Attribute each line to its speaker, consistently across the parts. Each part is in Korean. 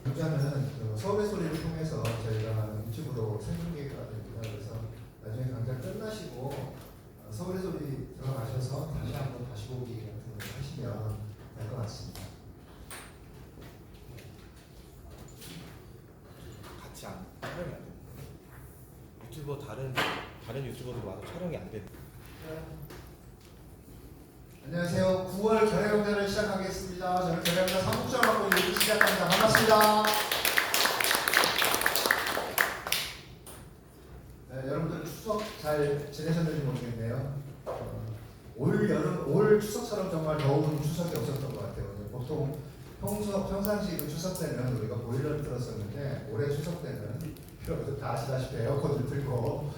Speaker 1: 강좌는 서울의 소리를 통해서 저희가 유튜브로 생중계가 됩니다. 그래서 나중에 강좌 끝나시고 서울의 소리 들어가셔서 다시 한번 다시 보기 같은 거 하시면 될 것 같습니다.
Speaker 2: 같이 촬영이 안 돼. 유튜버 다른 유튜버들 와서 촬영이 안 돼.
Speaker 1: 안녕하세요. 9월 결의강좌를 시작하겠습니다. 저는 결의강좌 사무국장을 맡고 있는 시작합니다. 반갑습니다. 네, 여러분들 추석 잘 지내셨는지 모르겠네요. 올 추석처럼 정말 더운 추석이 없었던 것 같아요. 보통 평상시 그 추석 때는 우리가 보일러를 틀었었는데 올해 추석 때는 여러분들 다 아시다시피 에어컨을 틀고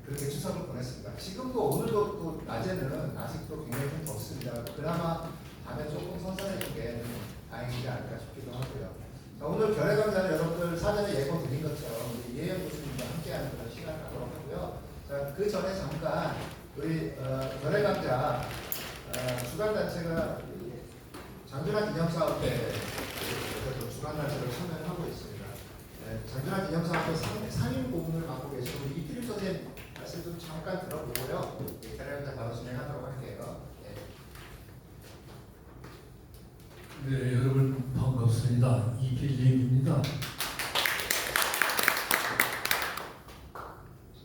Speaker 1: 그렇게 추석을 보냈습니다. 지금도 오늘도 또 낮에는 아직도 굉장히 좀 덥습니다. 그나마 밤에 조금 선선해진 게 다행이지 않을까 싶기도 하고요. 자, 오늘 결의 강좌는 여러분들 사전에 예고 드린 것처럼 우리 이혜영 교수님과 함께하는 그런 시간을 갖도록 하고요. 자, 그 전에 잠깐 우리 결의 강좌 주간 단체가 장준하 기념사업회 주간단체로 참여를 하고 있습니다. 장준하 기념사업회 상임 고문을 맡고 계신 우리 이필 선생님 말씀 좀 잠깐 들어보고요. 결의강좌 바로 진행하도록 할게요.
Speaker 3: 네, 여러분 반갑습니다. 이필님입니다.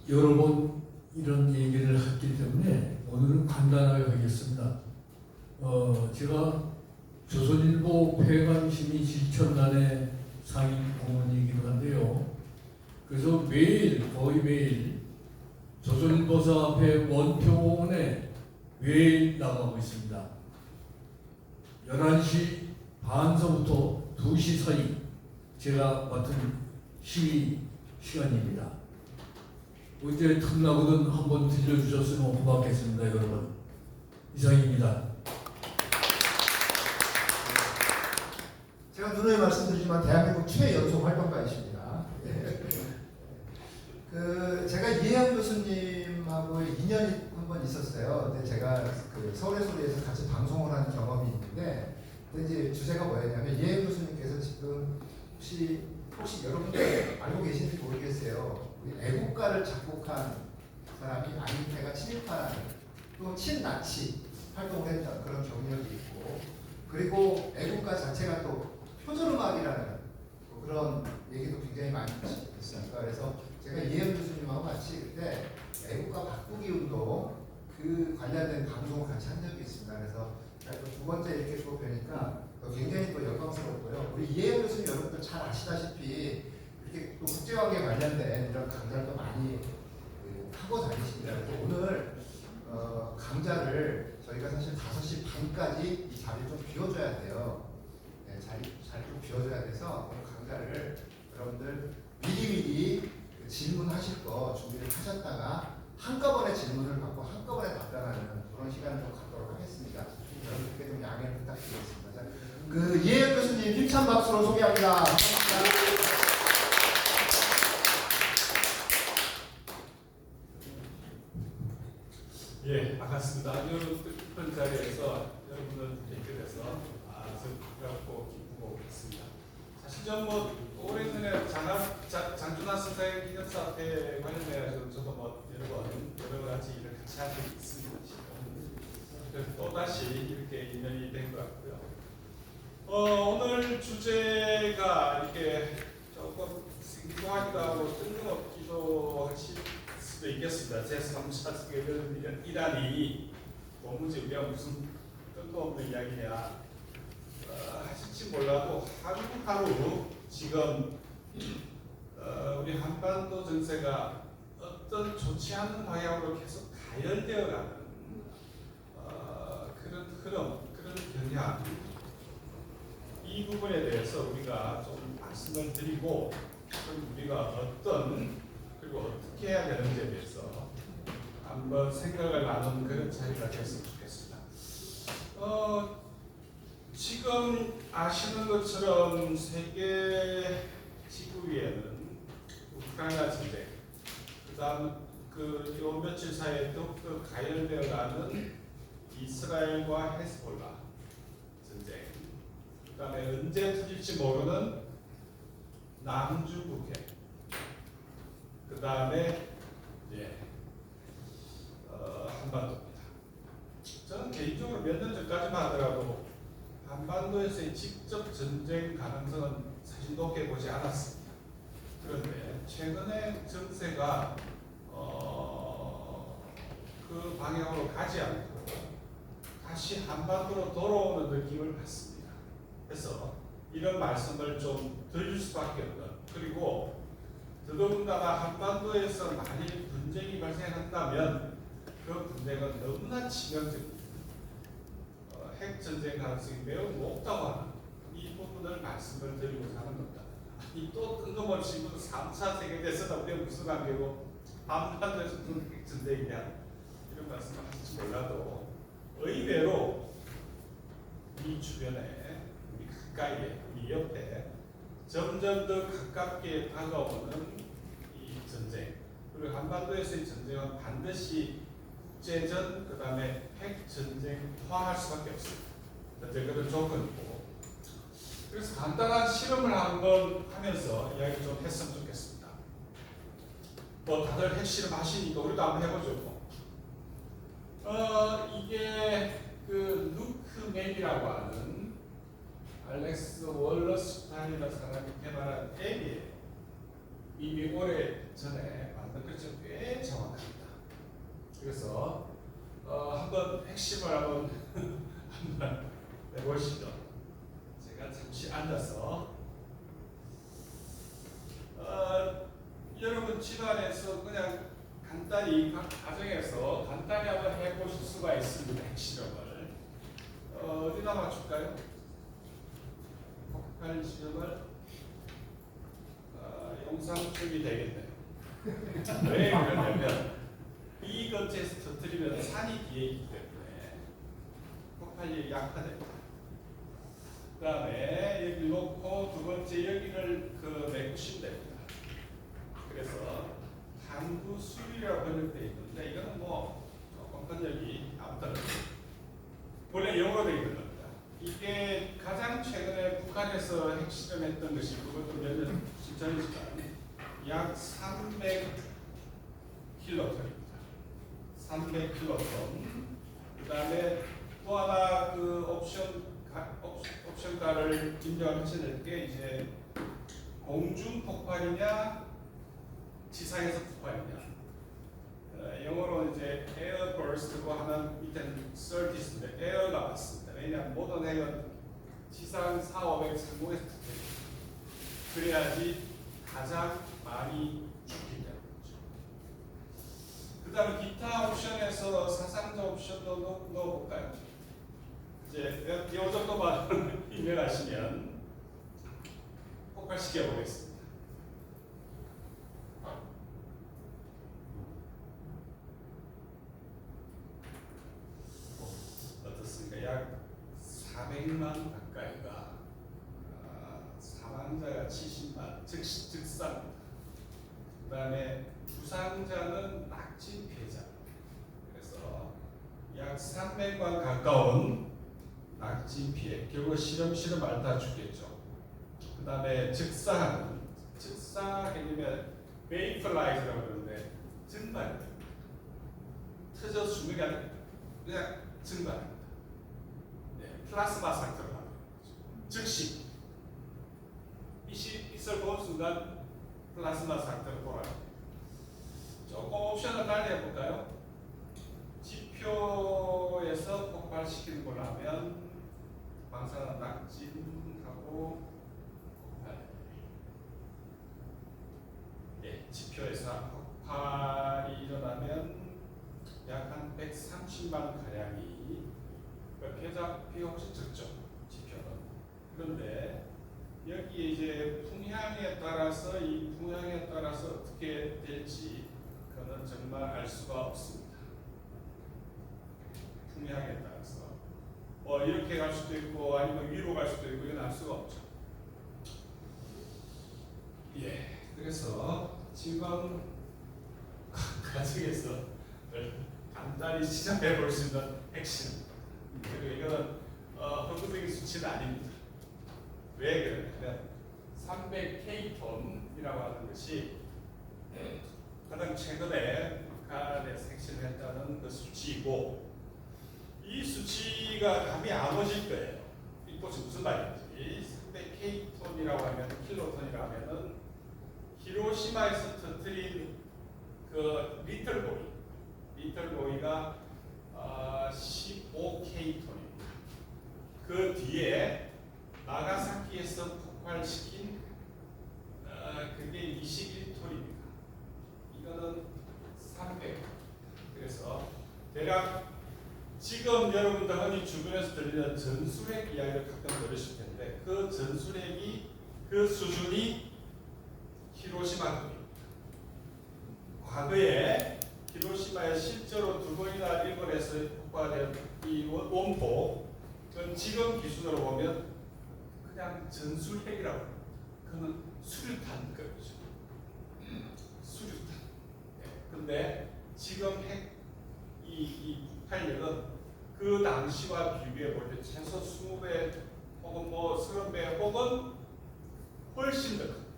Speaker 3: 여러 번 이런 얘기를 했기 때문에 오늘은 간단하게 하겠습니다. 제가 조선일보 폐간시민 실천단의 상임 고문이기도 한데요. 그래서 거의 매일 조선일보사 앞에 원표공원에 매일 나가고 있습니다. 11시 반서부터 2시 사이 제가 맡은 시위 시간입니다. 언제 틈나거든 한번 들려주셨으면 고맙겠습니다, 여러분. 이상입니다.
Speaker 1: 제가 누누이 말씀드리지만 대한민국 최연소 활동가이십니다. 제가 이혜영 교수님하고 인연이 한번 있었어요. 근데 제가 그 서울의 소리에서 같이 방송을 한 경험이 있는데, 근데 이제 주제가 뭐였냐면 이혜영 교수님께서 지금 혹시 여러분들 알고 계신지 모르겠어요. 우리 애국가를 작곡한 사람이 안인태가 친일파라는 또 친나치 활동을 했던 그런 경력이 있고, 그리고 애국가 자체가 또 표절음악이라는 그런 얘기도 굉장히 많이 있습니다. 그래서 제가 이혜영 교수님하고 같이 그때 애국가 바꾸기 운동 그 관련된 방송을 같이 한 적이 있습니다. 그래서 두 번째 이렇게 또 뵈니까 굉장히 또 영광스럽고요. 우리 이혜영 교수님 여러분들 잘 아시다시피 이렇게 또 국제관계 관련된 이런 강좌도 많이 하고 다니십니다. 그래서 오늘 강좌를 저희가 사실 5시 반까지 이 자리를 좀 비워줘야 돼요. 자리 좀 비워줘야 돼서 오늘 강좌를 여러분들 미리미리 질문하실 거 준비를 하셨다가 한꺼번에 질문을 받고 한꺼번에 답변하는 그런 시간을 좀 갖도록 하겠습니다. 여러분들께 좀 양해를 부탁드리겠습니다. 자, 이혜영 교수님 힘찬 박수로 소개합니다.
Speaker 4: 예, 반갑습니다. 아주 뜻깊은 자리에서 여러분들 뵙게 돼서 아주 반갑고 기쁘고 있습니다. 사실 좀 오래전에 장준하 선생 기념사업회 관련해서 저도 여러 가지 일을 같이 한 적이 있습니다. 그래서 또 다시 이렇게 인연이 된 것 같고요. 오늘 주제가 이렇게 조금 생소하기도 하고 뜬금없기도 하실 수도 있겠습니다. 제3차 세계대전 이란이 도무지 우리가 무슨 뜬도 없는 이야기냐 하실지 몰라도 하루하루 지금 우리 한반도 정세가 어떤 좋지 않은 방향으로 계속 가열되어가는 그런 흐름, 그런 경향, 이 부분에 대해서 우리가 좀 말씀을 드리고, 우리가 그리고 어떻게 해야 되는지에 대해서 한번 생각을 나누는 그런 자리가 됐으면 좋겠습니다. 지금 아시는 것처럼 세계 지구 위에는 우크라이나 전쟁, 그 다음 요 며칠 사이에 더욱더 가열되어가는 이스라엘과 헤즈볼라 전쟁, 그 다음에 언제 터질지 모르는 남중국해, 그 다음에 한반도입니다. 저는 개인적으로 몇 년 전까지만 하더라도 한반도에서의 직접 전쟁 가능성은 사실 높게 보지 않았습니다. 그런데 최근에 정세가 그 방향으로 가지 않고 다시 한반도로 돌아오는 느낌을 받습니다. 그래서 이런 말씀을 좀 드릴 수밖에 없는, 그리고 더더군다나 한반도에서 만일 분쟁이 발생한다면 그 분쟁은 너무나 치명적입니다. 핵 전쟁 가능성이 매우 높다고 하는 이 부분을 말씀을 드리고자 하는 겁니다. 이 또 뜬금없이 3차 세계대전과 우리가 무슨 관계고 한반도에서 무슨 핵 전쟁이냐 이런 말씀을 하실지 몰라도 의외로 이 주변에 우리 가까이에 우리 옆에 점점 더 가깝게 다가오는 이 전쟁, 그리고 한반도에서의 전쟁은 반드시 국제전, 그 다음에 핵전쟁화할 수밖에 없습니다. 현재 그런 조건이고, 그래서 간단한 실험을 한번 하면서 이야기 좀 했으면 좋겠습니다. 뭐 다들 핵실험 하시니까 우리도 한번 해보죠. 이게 그 누크맵이라고 하는 알렉스 월러스타인이라는 사람이 개발한 앱이에요. 이미 오래 전에 만든 것이 꽤 정확합니다. 그래서 한번 핵심을 한번 해보시죠. 제가 잠시 앉아서 여러분 집안에서 그냥 간단히 각 가정에서 간단히 한번 해보실 수가 있습니다. 핵실험을 어디다 맞출까요? 폭발 실험을 영상 쪽이 되겠네요. 왜 그러냐면 이 근처에서 터뜨리면 산이 뒤에 있기 때문에 폭발력이 약화됩니다. 그 다음에 여기 놓고 두 번째 여기를 메꾸시면 됩니다. 그래서 당구 수리라고 번역되어 있는데 이거는 뭐 조금 번역이 아무튼 원래 영어로 되어 있는 겁니다. 이게 가장 최근에 북한에서 핵실험했던 것이 그것도 몇 년 전이지만 약 300킬로톤입니다. 300킬로톤. 그 다음에 또 하나 그 옵션가를 인정하셔야 될 게 이제 공중 폭발이냐 지상에서 폭발이냐. 영어로 이제 에어 버스트고 하는 밑에는 서티스인데 에어가 맞습니다. 왜냐하면 모든 핵은 지상 4,500 상공에서 터뜨립니다. 그래야지 가장 많이 죽기 때문이죠. 그 다음에 기타 옵션에서 사상자 옵션도 넣어볼까요? 이제 이 정도만 입력하시면 폭발시켜 보겠습니다. 어떻습니까? 약 400만 가까이가 사망자가 70만, 즉사입니다. 그 다음에 부상자는 낙진 피해자. 그래서 약 300만 가까운 낙진 피해. 결국 실험 앓다 죽겠죠. 그 다음에 즉사하는, 즉사 개념에 베이플라이즈라고 그러는데 증발. 터져 죽는 게 아니라 그냥 증발합니다. 네, 플라스마 상태로 가는 거죠. 즉시 빛을 본 순간 플라스마 상태로 돌아갑니다. 조금 옵션을 달리 해볼까요? 지표에서 폭발시키는 걸로 하면 방사능 낙진하고 폭발. 예, 지표에서 폭발이 일어나면 약 한 130만 가량이 피해가 훨씬 적죠. 지표는. 그런데 여기 이제 풍향에 따라서 이 풍향에 따라서 어떻게 될지 그는 정말 알 수가 없습니다. 풍향에 따라서 이렇게 갈 수도 있고 아니면 위로 갈 수도 있고 이건 알 수가 없죠. 예, 그래서 지금 가정에서 간단히 시작해 볼 수 있는 핵심. 그리고 이거는 헌금적인 수치는 아닙니다. 왜 그러냐면 300K톤이라고 하는 것이 가장 최근에 북한에서 핵실험했다는 그 수치이고, 이 수치가 감이 안 오실 거예요. 이것이 무슨 말인지. 300K톤이라고 하면, 킬로톤이라고 하면은 히로시마에서 터뜨린 그 리틀보이가 15K톤입니다. 그 뒤에 나가사키에서 폭발시킨 그게 21톤입니다. 이거는 300. 그래서 대략 지금 여러분들 흔히 주변에서 들리는 전술핵 이야기를 가끔 들으실 텐데, 그 전술핵이 그 수준이 히로시마급입니다. 과거에 히로시마에 실제로 2번이나 일본에서 폭발된 이 원폭은 지금 기준으로 보면 그냥 전술핵이라고 합니다. 그는 수류탄 거죠. 수류탄. 근데 지금 이 폭발력은 그 당시와 비교해 볼 때 최소 20배 혹은 뭐 30배 혹은 훨씬 더 큽니다.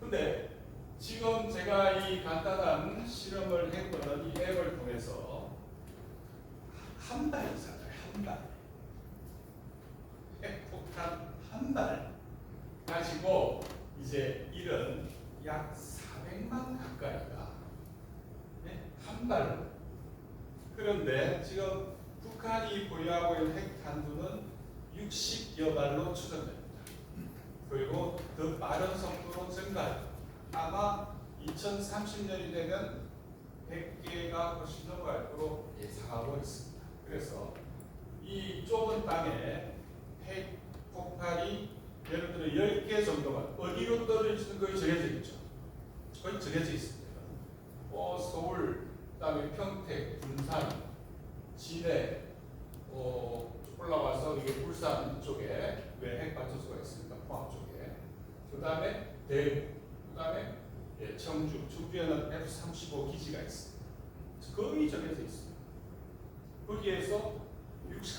Speaker 4: 근데 지금 제가 이 간단한 실험을 해보는 이 앱을 통해서 한 발이잖아요. 한 발. 핵폭탄 한 발 가지고 이제 이런 약 400만 가까이가 한 발로. 그런데 지금 북한이 보유하고 있는 핵탄두는 60여 발로 추정됩니다. 그리고 더 빠른 속도로 증가합니다. 아마 2030년이 되면 100개가 훨씬 넘어갈 거로 예상하고 있습니다. 그래서 이 좁은 땅에 핵 폭발이 예를 들어 10개 정도가 어디로 떨어지는 거의 정해져 있죠. 거의 정해져 있습니다. 서울, 그다음에 평택, 군산, 진해, 올라와서 이게 울산 이쪽에 왜 핵발전소가 있습니까? 포항 쪽에. 그다음에 대구, 그다음에 청주에는 F-35 기지가 있습니다. 거의 정해져 있습니다. 거기에서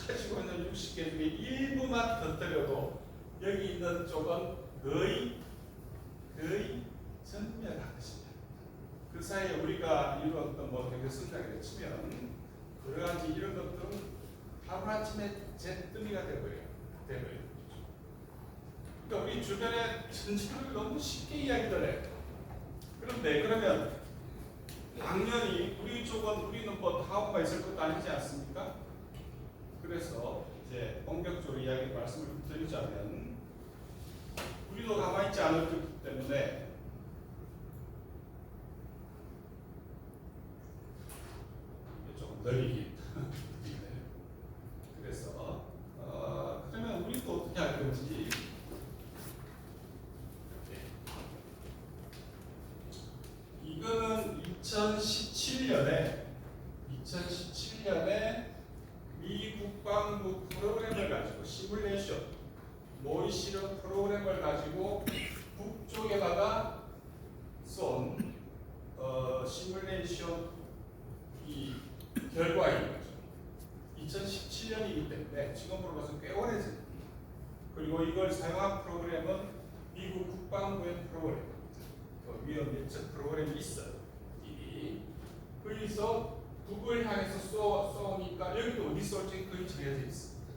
Speaker 4: 가지고 있는 60개 중에 일부만 터뜨려도 여기 있는 쪽은 거의 전멸할 것입니다. 그 사이에 우리가 이루었던 뭐 경제 성장을 치면 여러 가지 이런 것들은 하루아침에 잿더미가 되버려요. 그러니까 우리 주변에 전쟁을 너무 쉽게 이야기를 해요. 그런데 그러면 당연히 우리는 뭐 다음과 있을 것도 아니지 않습니까? 그래서 이제 본격적으로 이야기 말씀을 드리자면, 우리도 가만히 있지 않을 거기 때문에 조금 널리 그래서 그러면 우리도 어떻게 할 건지. 이거는 2017년에 미 국방부 프로그램을 가지고 시뮬레이션, 모의 실험 프로그램을 가지고 북쪽에다가 쏜 시뮬레이션 이 결과인 거죠. 2017년이기 때문에 지금으로 봐서 꽤 오래전. 그리고 이걸 사용한 프로그램은 미국 국방부의 프로그램입니다. 그 위험 예측 프로그램이 있어요. 거기서 북을 향해서 쏘니까 여기도 어디 쏠지 거의 정해져 있습니다.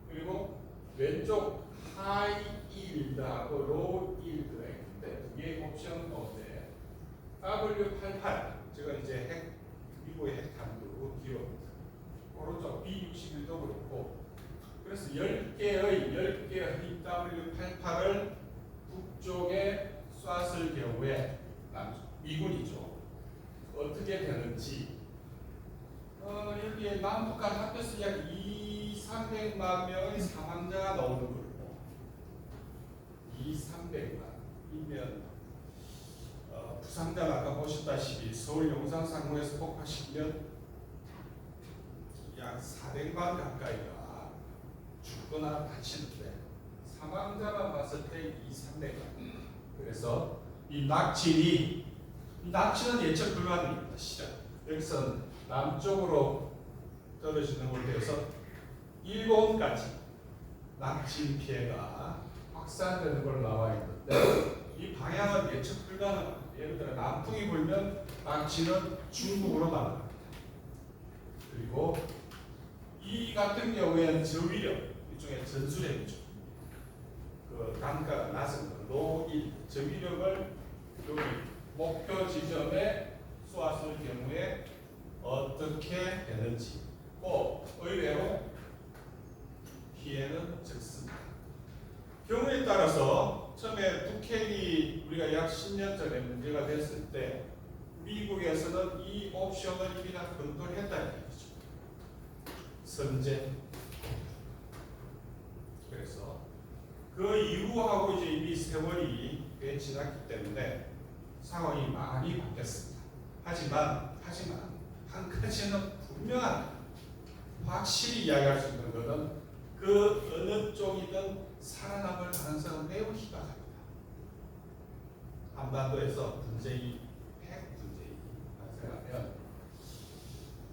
Speaker 4: 그리고 왼쪽 하이 일드하고 로우 일드가 있는데, 두 개의 옵션 가운데 W88, 제가 이제 미국의 핵탄두 기록입니다. 오른쪽 B61도 그렇고, 그래서 10개의 W88을 북쪽에 쐈을 경우에 미군이죠. 어떻게 되는지. 여기에 남북한 합해서 약 200~300만 명의 사망자가 나오는 거고, 200~300만이면 부상자가 아까 보셨다시피 서울 용산상공에서 폭파시키면 약 400만 가까이가 죽거나 다치는데, 사망자만 봤을 때 200~300만. 그래서 이 낙지는 예측 불가능입니다. 시작. 여기서 남쪽으로 떨어지는 걸로 해서 일본까지 낙지 피해가 확산되는 걸로 나와 있는데 이 방향은 예측 불가능합니다. 예를 들어 남풍이 불면 망치는 중국으로 나갑니다. 그리고 이 같은 경우에는 저위력, 일종의 전술핵이죠. 그 단가가 낮은 노일 저위력을 여기 목표 지점에 쏘았을 경우에 어떻게 되는지 꼭 의외로 피해는 적습니다. 경우에 따라서 처음에 북핵이 우리가 약 10년 전에 문제가 됐을 때 미국에서는 이 옵션을 이미 다 검토를 했다는 얘기죠. 선제. 그래서 그 이후하고 이제 이미 세월이 꽤 지났기 때문에 상황이 많이 바뀌었습니다. 하지만 한 가지는 분명합니다. 확실히 이야기할 수 있는 것은 그 어느 쪽이든 살아남을 가능성은 매우 희박합니다. 한반도에서 핵 분쟁이 발생하면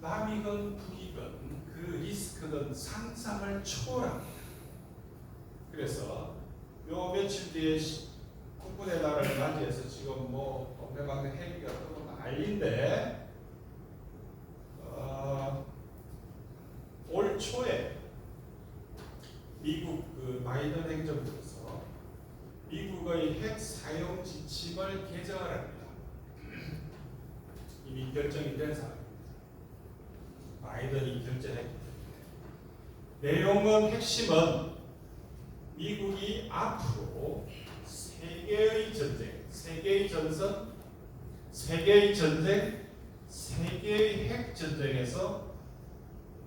Speaker 4: 남이건 북이건 그 리스크는 상상을 초월합니다. 그래서 요 며칠 뒤에 국군의 날을 맞이해서 지금 뭐 동해방네 헬기가 뜨고 난리인데 올 초에 미국 그 바이든 행정부에서 미국의 핵 사용 지침을 개정을 합니다. 이미 결정이 된 사항입니다. 바이든이 결정했기 때문에 내용은 핵심은 미국이 앞으로 세계의 전쟁, 세계의 전선, 세계의 전쟁, 세계의 핵 전쟁에서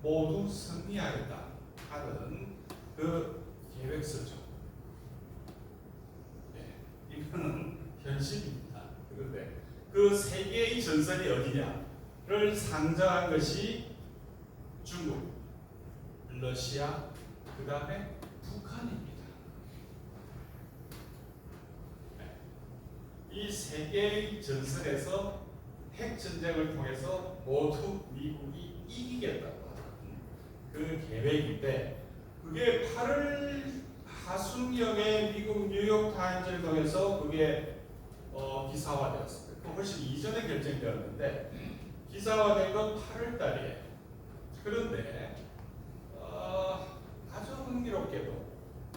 Speaker 4: 모두 승리하겠다 하는 그 계획서죠. 네, 이거는 현실입니다. 그런데 그 세계의 전선이 어디냐를 상정한 것이 중국, 러시아, 그 다음에 북한입니다. 네. 이 세계의 전선에서 핵 전쟁을 통해서 모두 미국이 이기겠다고 하는 그 계획인데 그게 8월 하순경에 미국 뉴욕 타임즈를 통해서 그게 기사화되었습니다. 그 훨씬 이전에 결정되었는데 기사화된 건 8월 달이에요. 그런데 아주 흥미롭게도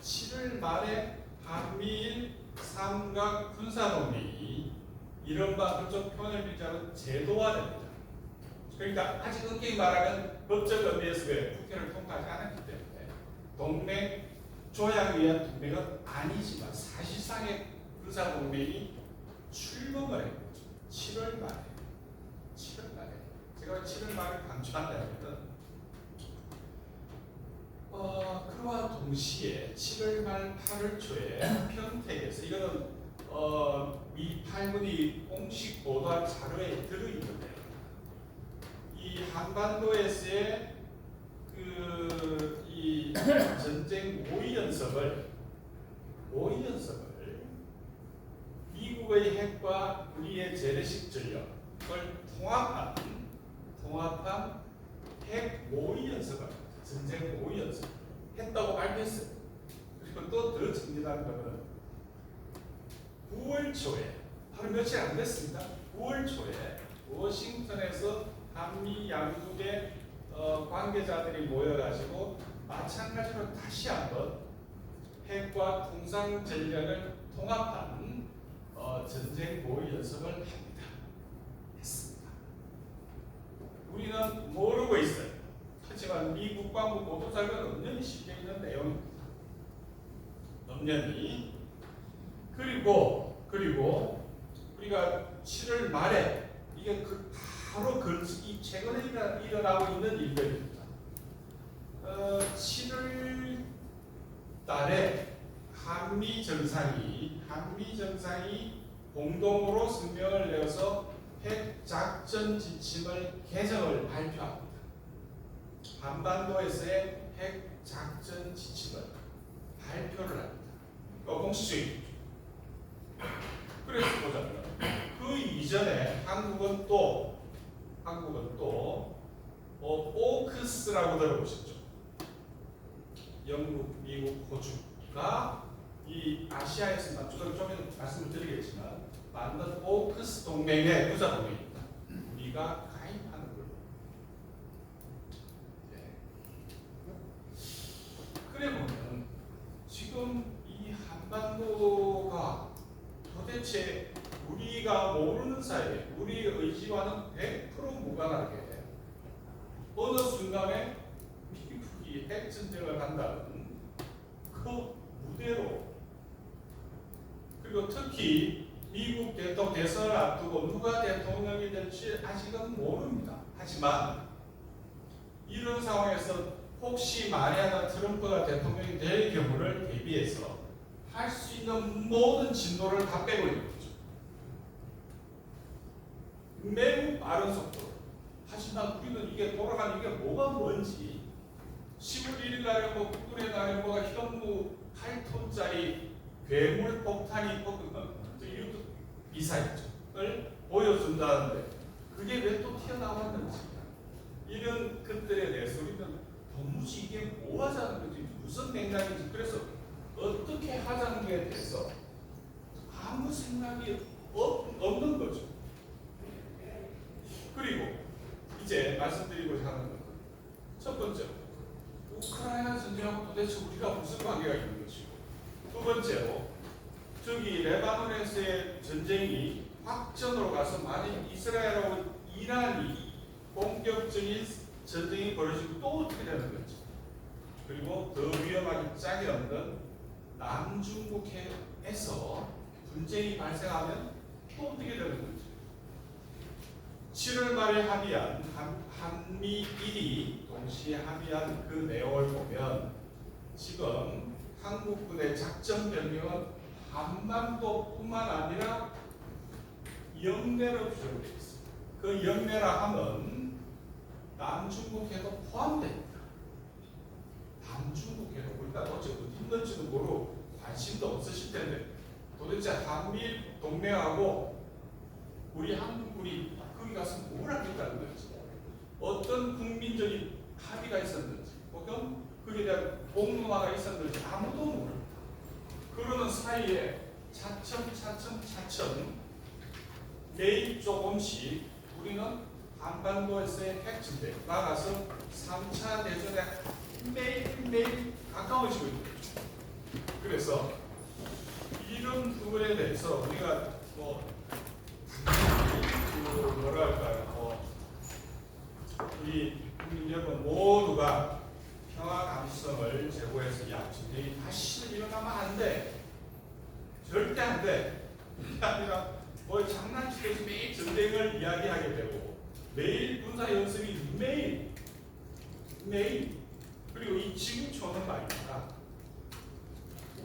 Speaker 4: 7월 말에 한미일 삼각 군사동맹이 이른바 그쪽 표현을 빌자면 제도화됩니다. 그러니까 아직 엄격히 말하면 법적 의미에서 국회를 통과하지 않았기 때문에 동맹 조약에 의한 동맹은 아니지만 사실상의 군사동맹이 출범을 한 거죠. 7월 말에. 제가 7월 말을 강조한다면 그와 동시에 7월 말 8월 초에 평택에서 이거는 미 8군이 공식 보도한 자료에 들어있는데 이 한반도에서의 이 전쟁 모의 연습을 미국의 핵과 우리의 재래식 전력을 통합한 핵 모의 연습을 전쟁 모의 연습 했다고 발표했어요. 그리고 또 더 정리한 거는 9월 초에 바로 며칠 안 됐습니다. 9월 초에 워싱턴에서 한미 양국의 관계자들이 모여가지고 마찬가지로 다시 한번 핵과 통상 전력을 통합한 전쟁 모의 연습을 했습니다. 우리는 모르고 있어요. 하지만 미 국방부 보도자료에 엄연히 실려 있는 내용입니다. 엄연히. 그리고 우리가 7월 말에 이게 바로 이 최근에 일어나고 있는 일들입니다. 7월 달에 한미 정상이 공동으로 성명을 내어서 핵 작전 지침을 개정을 발표합니다. 한반도에서의 핵 작전 지침을 발표를 합니다. 공식적이죠. 그래서 보자면 그 이전에 한국은 또 오크스라고 들어보셨죠? 영국, 미국, 호주가 이 아시아에서만 좀 말씀을 드리겠지만 만든 오크스 동맹의 부자 동맹입니다. 우리가 가입하는 걸로. 네. 그래 보면 지금 이 한반도가 도대체 우리가 모르는 사이에 우리 의지와는 100% 무관하게 어느 순간에 미국이 핵전쟁을 한다는 그 무대로, 그리고 특히 미국 대통령 대선을 앞두고 누가 대통령이 될지 아직은 모릅니다. 하지만 이런 상황에서 혹시 만약 트럼프가 대통령이 될 경우를 대비해서 할 수 있는 모든 진도를 다 빼고 있는 거죠. 매우 빠른 속도로. 하지만 우리는 이게 돌아가는 이게 뭐가 뭔지 10월 1일 날에 뭐 국군의 날에 뭐가 현무 8톤짜리 괴물 폭탄이 미사일을 보여준다는데 그게 왜 또 튀어나왔는지 이런 것들에 대해서 우리는 도무지 이게 뭐 하자는 건지 무슨 맥락인지 그래서 어떻게 하자는 것에 대해서 아무 생각이 없는 거죠. 그리고 이제 말씀드리고자 하는 것은 첫 번째로 우크라이나 전쟁하고 도대체 우리가 무슨 관계가 있는 것이고, 두 번째로 저기 레바논에서의 전쟁이 확전으로 가서 만약 이스라엘하고 이란이 본격적인 전쟁이 벌어지고 또 어떻게 되는 건지, 그리고 더 위험하기 짝이 없는 남중국해에서 분쟁이 발생하면 또 어떻게 되는 건지, 7월 말에 합의한 한미일이 동시에 합의한 그 내용을 보면 지금 한국군의 작전 변경은 한반도뿐만 아니라 영내로 규정되어 있습니다. 그 영내라 하면 남중국해도 포함됩니다. 남중국해도 우리가 어째 어디 있는지도 모르고 관심도 없으실 텐데 도대체 한미일 동맹하고 우리 한국군이 거기 가서 뭘 하겠다는 건지, 어떤 국민적인 합의가 있었는지, 혹은 거기에 대한 공론화가 있었는지 아무도 모릅니다. 그러는 사이에 차츰 매일 조금씩 우리는 한반도에서의 핵전쟁 나가서 3차 대전에 매일 가까워지고 있는 거죠. 그래서 이런 부분에 대해서 우리가 뭐랄까요, 우리 국민 여러분 모두가 평화 감수성을 제고해서 야 전쟁이 다시 일어나면 안 돼, 절대 안 돼. 그게 아니라 뭐 장난치듯이 매일 전쟁을 이야기하게 되고 매일 군사 연습이 매일 그리고 이 지구촌은 말입니다.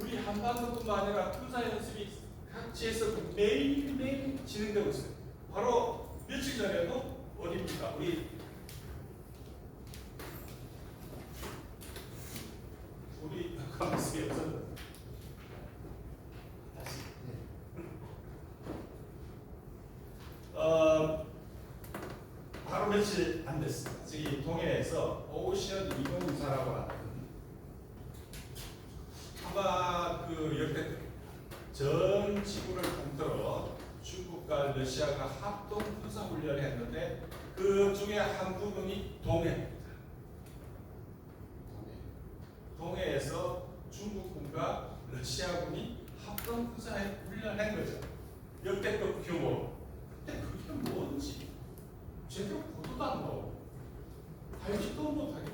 Speaker 4: 우리 한반도뿐만 아니라 군사 연습이 각지에서 매일 진행되고 있어요. 바로 며칠 전에도 어디입니까? 우리 가만히 없었는데 다시 바로 며칠 안 됐습니다. 저기 동해에서 오션 2024라고 하는 아마 그 역대 전 지구를 통틀어 중국과 러시아가 합동 군사 훈련을 했는데 그 중에 한 부분이 동해입니다. 동해에서 중국군과 러시아군이 합동 군사 훈련을 한 거죠. 역대급 규모. 근데 그게 뭔지 제대로 보도도 안 나오고 알지도 못하게.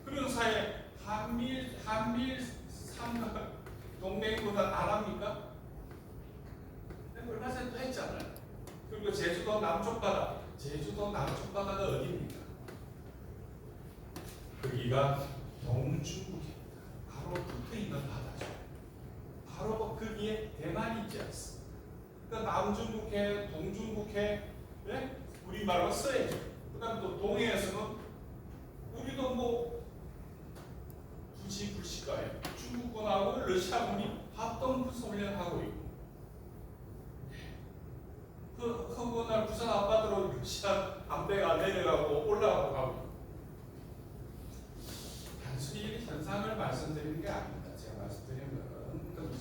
Speaker 4: 그런 사이에 한미일 동맹군은 안 합니까? 얼마 전에도 했잖아요. 그리고 제주도 남쪽 바다가 어디입니까? 거기가 동중국해입니다. 바로 붙어 있는 바다죠. 바로 거기에 대만이 있지 않습니까? 그러니까 남중국해, 동중국해, 네? 우리말로 써야죠. 그다음 또 동해에서는 우리도 뭐 굳이 불실까요? 중국군하고 러시아군이 합동 군사훈련하고 있고, 그 날 부산 앞바다로 러시아 함대가 내려가고 올라가고 가고. 단순히 현상을 말씀드리는 게 아닙니다. 제가 말씀드린 것은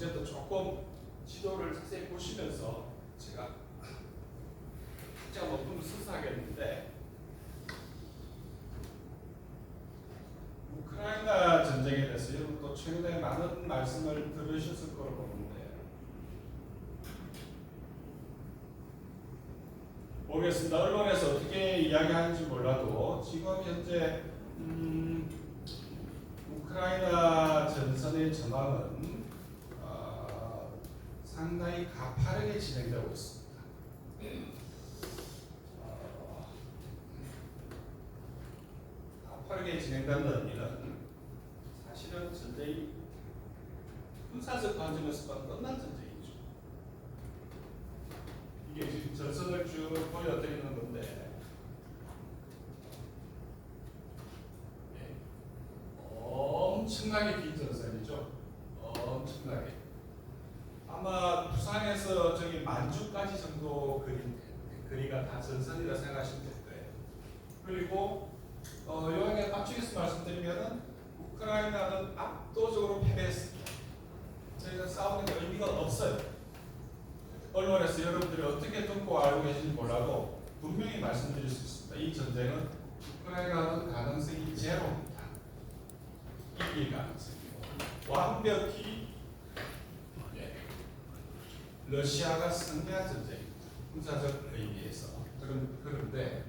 Speaker 4: 지도를 자세히 보시면서 제가 학자 높은 수사하겠는데 우크라이나 전쟁에 대해서 여러분 또 최근에 많은 말씀을 들으셨을 거로 보는데 모르겠습니다. 언론에서 어떻게 이야기하는지 몰라도 지금 현재 우크라이나 전선의 전황은 상당히 가파르게 진행되고 있습니다. 가파르게 진행되는 의미는 사실은 전쟁이 군사적 관점에서 끝난 전쟁이죠. 이게 지금 전선을 쭉 보여드리는 건데 엄청나게 긴 전선이죠. 엄청나게. 아마 부산에서 저기 만주까지 정도 거리가 다 전선이라 생각하시면 될 거예요. 그리고 요약에 앞쪽에서 말씀드리면은 우크라이나는 압도적으로 패배했습니다. 저희가 싸우는 게 의미가 없어요. 언론에서 여러분들이 어떻게 듣고 알고 계신지 몰라도 분명히 말씀드릴 수 있습니다. 이 전쟁은 우크라이나는 가능성이 제로입니다. 이길 가능성이요. 완벽히 러시아가 승리한 전쟁입니다. 군사적 의미에서. 그런데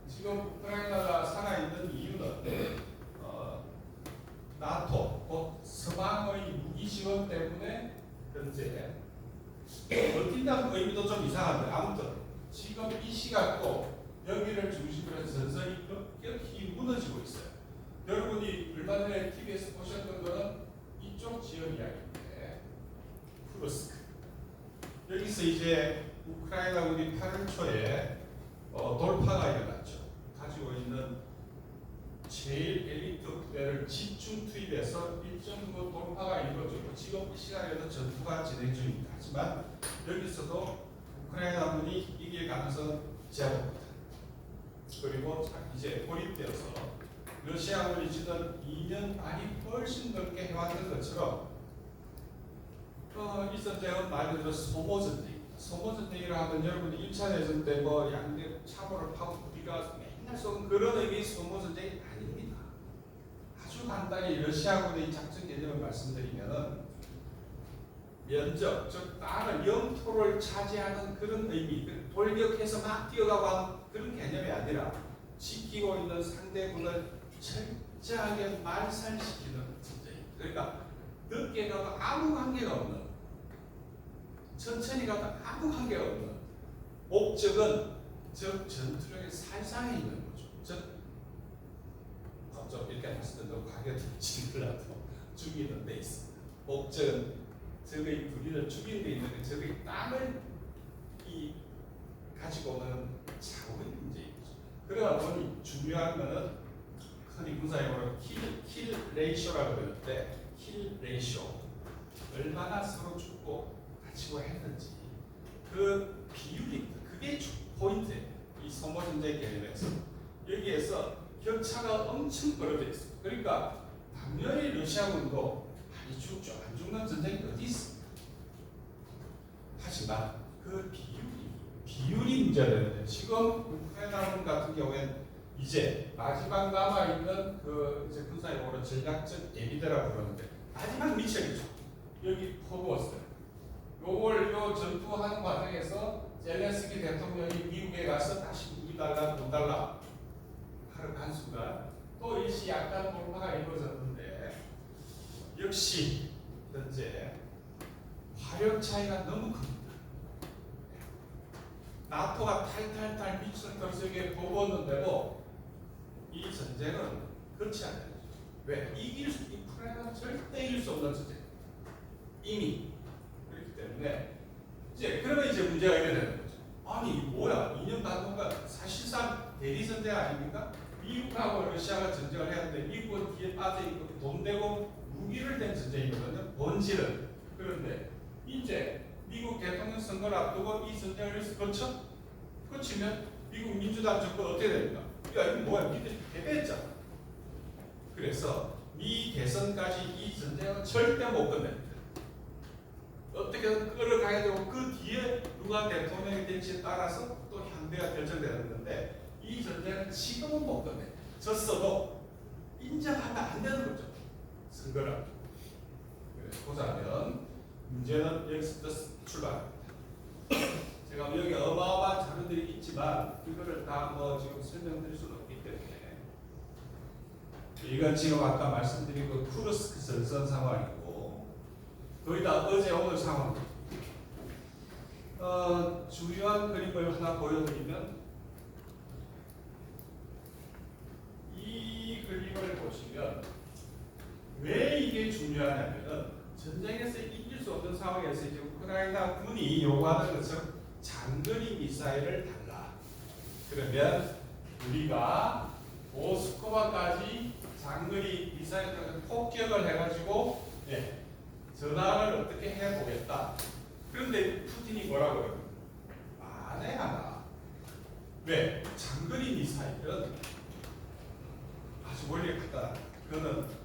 Speaker 4: 지금 우크라이나가 살아있는 이유는 나토, 곧 서방의 무기 지원 때문에 현재 버틴다는 의미도 좀 이상한데 아무튼 지금 이 시각도 여기를 중심으로 해서 전선이 급격히 무너지고 있어요. 여러분이 얼마 전에 TV에서 보셨던 거는 이쪽 지역 이야기인데 쿠르스크 여기서 이제 우크라이나군이 8월 초에 돌파가 일어났죠. 가지고 있는 제일 엘리트 부대를 집중 투입해서 일정 정도 돌파가 이루어졌고 지금 이 시간에도 전투가 진행 중입니다. 하지만 여기서도 우크라이나군이 이길 가능성은 제로입니다. 그리고 이제 고립되어서 러시아군이 지난 2년 반이 훨씬 넘게 해왔던 것처럼 이 전쟁은 말 그대로 소모전쟁입니다. 소모전쟁이라 하면 여러분이 1차 대전 때 뭐 양대 참호를 파고 우리가 맨날 쏘는 그런 의미의 소모전쟁이 아닙니다. 아주 간단히 러시아군의 작전 개념을 말씀드리면은 면적, 즉 땅을 영토를 차지하는 그런 의미, 돌격해서 막 뛰어가고 하는 그런 개념이 아니라 지키고 있는 상대군을 철저하게 말살시키는 전쟁입니다. 그러니까 늦게 가도 아무 관계가 없는, 천천히 가도 아무 관계가 없는 목적은 즉 전투력의 살상에 있는 거죠. 즉 좀 이렇게 말씀드려도 가게 될지라도 죽이는 데 있습니다. 목적은 적의 군인을 죽이는 데 있는데 적의 땅을 가지고 오는 작업의 문제이죠. 그러다 보니 중요한 거는 흔히 군사용어로 킬 레이쇼라고 그러는데 킬 레이쇼 얼마나 서로 죽고 다치고 했는지 그 비율입니다. 그게 포인트예요. 이 소모전쟁 개념에서 여기에서 격차가 엄청 벌어져 있습니다. 그러니까 당연히 러시아군도 많이 죽죠. 안 죽는 전쟁이 어디 있습니까? 하지만 그 비율이 문제되는데 지금 우크라이나군 같은 경우에는 이제 마지막 남아 있는 그 이제 군사용어로 전략적 예비대라고 그러는데 마지막 미천이죠. 여기 포도웠어요. 요걸 요 전투하는 과정에서 젤렌스키 대통령이 미국에 가서 다시 무기 달라 돈 달라 하는 한순간 또 일시 약간 돌파가 이루어졌는데 역시 현재 화력 차이가 너무 큽니다. 나토가 탈탈탈 미친 털썩에 보고했는데도 이 전쟁은 그렇지 않아요. 왜? 우크라이나는 절대 이길 수 없는 전쟁. 이미 그렇기 때문에 그러면 이제 문제가 이래 되는 거죠. 아니 뭐야? 2년 단도가 사실상 대리 전쟁 아닙니까? 미국하고 러시아가 전쟁을 해야 하는데 미국은 뒤에 빠져 있고 돈 대고 무기를 댄 전쟁이거든요. 본질은. 그런데 이제 미국 대통령 선거를 앞두고 이 전쟁을 거치면 미국 민주당 정권 어떻게 됩니까? 야 이거 뭐야? 니들 패배했잖아. 그래서 미 대선까지 이 전쟁은 절대 못 끝냅니다. 어떻게 끌어가야 되고 그 뒤에 누가 대통령이 될지에 따라서 또 향대가 결정되는 건데 이 전쟁은 지금은 못 끝내. 졌어도 인정하면 안 되는 거죠. 선거를. 보자면 문제는 여기서 출발합니다. 제가 여기 어마어마한 자료들이 있지만 이거를 다 뭐 지금 설명드릴 수는 없기 때문에 이건 지금 아까 말씀드린 그 쿠르스크 전선 상황이고 거의 다 어제 오늘 상황입니다. 중요한 그림을 하나 보여드리면 이 그림을 보시면 왜 이게 중요하냐면은 전쟁에서 이길 수 없는 상황에서 이제 우크라이나 군이 요구하는 것처럼 장거리 미사일을 달라. 그러면 우리가 모스크바까지 장거리 미사일 폭격을 해가지고 전화를 어떻게 해보겠다. 그런데 푸틴이 뭐라고 해요? 만에 하나. 왜? 장거리 미사일은 아주 멀리 갔다. 그거는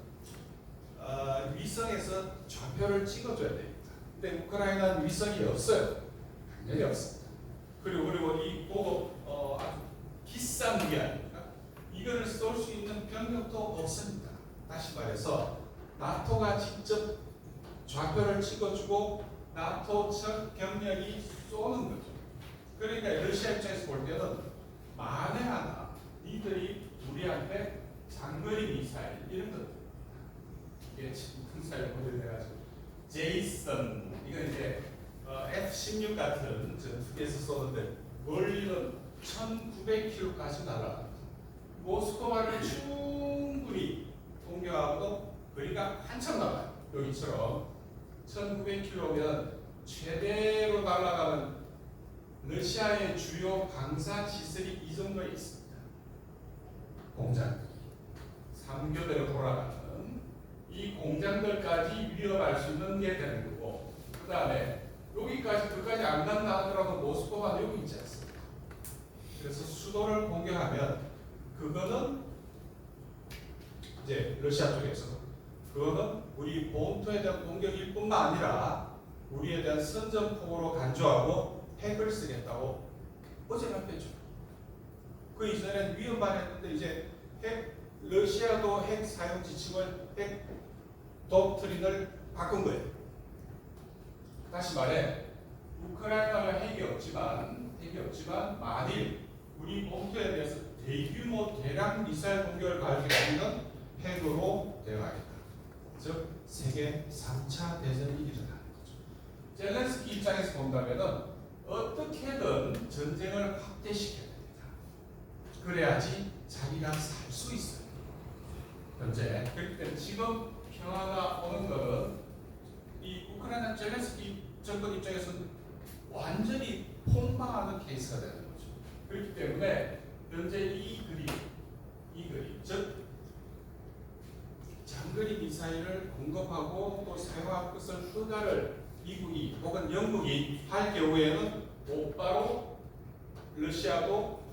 Speaker 4: 위성에서 좌표를 찍어줘야 됩니다. 근데 우크라이나는 위성이 없어요. 당연히 없습니다. 그리고 이 보고 아주 비싼 무기 아닙니까? 이거를 쏠 수 있는 병력도 없습니다. 다시 말해서 나토가 직접 좌표를 찍어주고 나토 측 병력이 쏘는 거죠. 그러니까 러시아 입장에서 볼 때는 만에 하나 니들이 우리한테 장거리 미사일 이런 것들 이게 지금 미사일 모델해가지고 제이슨 이건 이제 F-16 같은 전투기에서 쏘는데 멀리는 1900km까지 날아갑니다. 모스크바를 충분히 공격하고도 거리가 한참 나가요. 여기처럼 1900km면 최대로 날아가는 러시아의 주요 방산 시설이 이 정도에 있습니다. 공장들이 3교대로 돌아가는 이 공장들까지 위협할 수 있는 게 되는 거고, 그 다음에 여기까지 그까지 안 간다 하더라도 모스크바는 여기 있지 않습니까? 그래서 수도를 공격하면 그거는 이제 러시아 쪽에서 그거는 우리 본토에 대한 공격일 뿐만 아니라 우리에 대한 선전포고로 간주하고 핵을 쓰겠다고 어제 발표했죠. 그 이전엔 위험만 했는데 이제 러시아도 핵 사용 지침을 핵 독트린을 바꾼 거예요. 다시 말해 우크라이나가 핵이 없지만 만일 우리 본토에 대해서 대규모 대량 미사일 공격을 가져가면 핵으로 대응하겠다. 즉 세계 3차 대전이 일어나는 거죠. 젤렌스키 입장에서 본다면은 어떻게든 전쟁을 확대시켜야 됩니다. 그래야지 자기가 살 수 있어요. 현재 그렇기 때문에 지금 평화가 오는 것은 이 우크라이나 젤렌스키 정권 입장에서는 완전히 폭망하는 케이스가 되는 거죠. 그렇기 때문에 현재 이 그림, 즉 장거리 미사일을 공급하고 또 사용할 것을 허가를 미국이 혹은 영국이 할 경우에는 곧바로 러시아도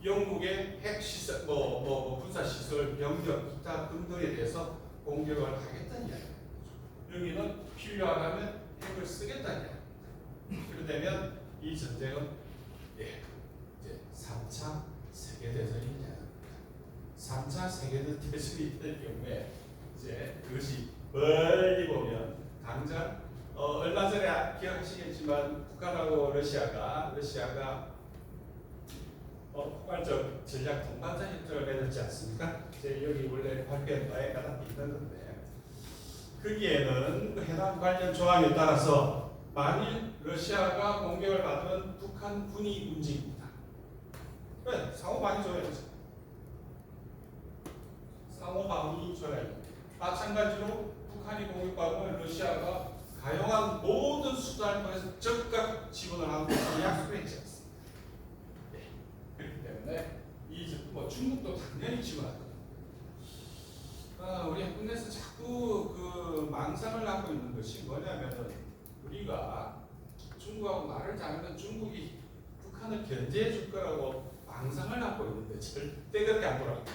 Speaker 4: 영국의 핵시설, 군사 시설, 병력, 기타 등등에 대해서 공격을 하겠다는 이야기입니다. 여기는 필요하다면 핵을 쓰겠다는 이야기입니다. 그러면 이 전쟁은 이제 3차 세계대전이 되는 겁니다. 3차 세계대전이 될 경우에 이제 그것이 멀리 보면 당장 얼마 전에 기억하시겠지만 북한하고 러시아가 포괄적 전략 동반자 협정을 맺었지 않습니까? 이제 여기 원래 발표한 바에 가장 있는 건데 거기에는 해당 관련 조항에 따라서 만일 러시아가 공격을 받으면 북한 군이 움직입니다. 왜? 상호 방위 조약이죠. 상호 방위 조약입니다. 마찬가지로 북한이 공격받으면 러시아가 가용한 모든 수단을 통해서 즉각 지원을 하는 것을 약속했지 않습니까? 그렇기 때문에 중국도 당연히 지원하거든요. 우리 국내에서 자꾸 그 망상을 갖고 있는 것이 뭐냐면은 우리가 중국하고 말을 잘하면 중국이 북한을 견제해 줄 거라고 망상을 갖고 있는데 절대 그렇게 안 돌아갑니다.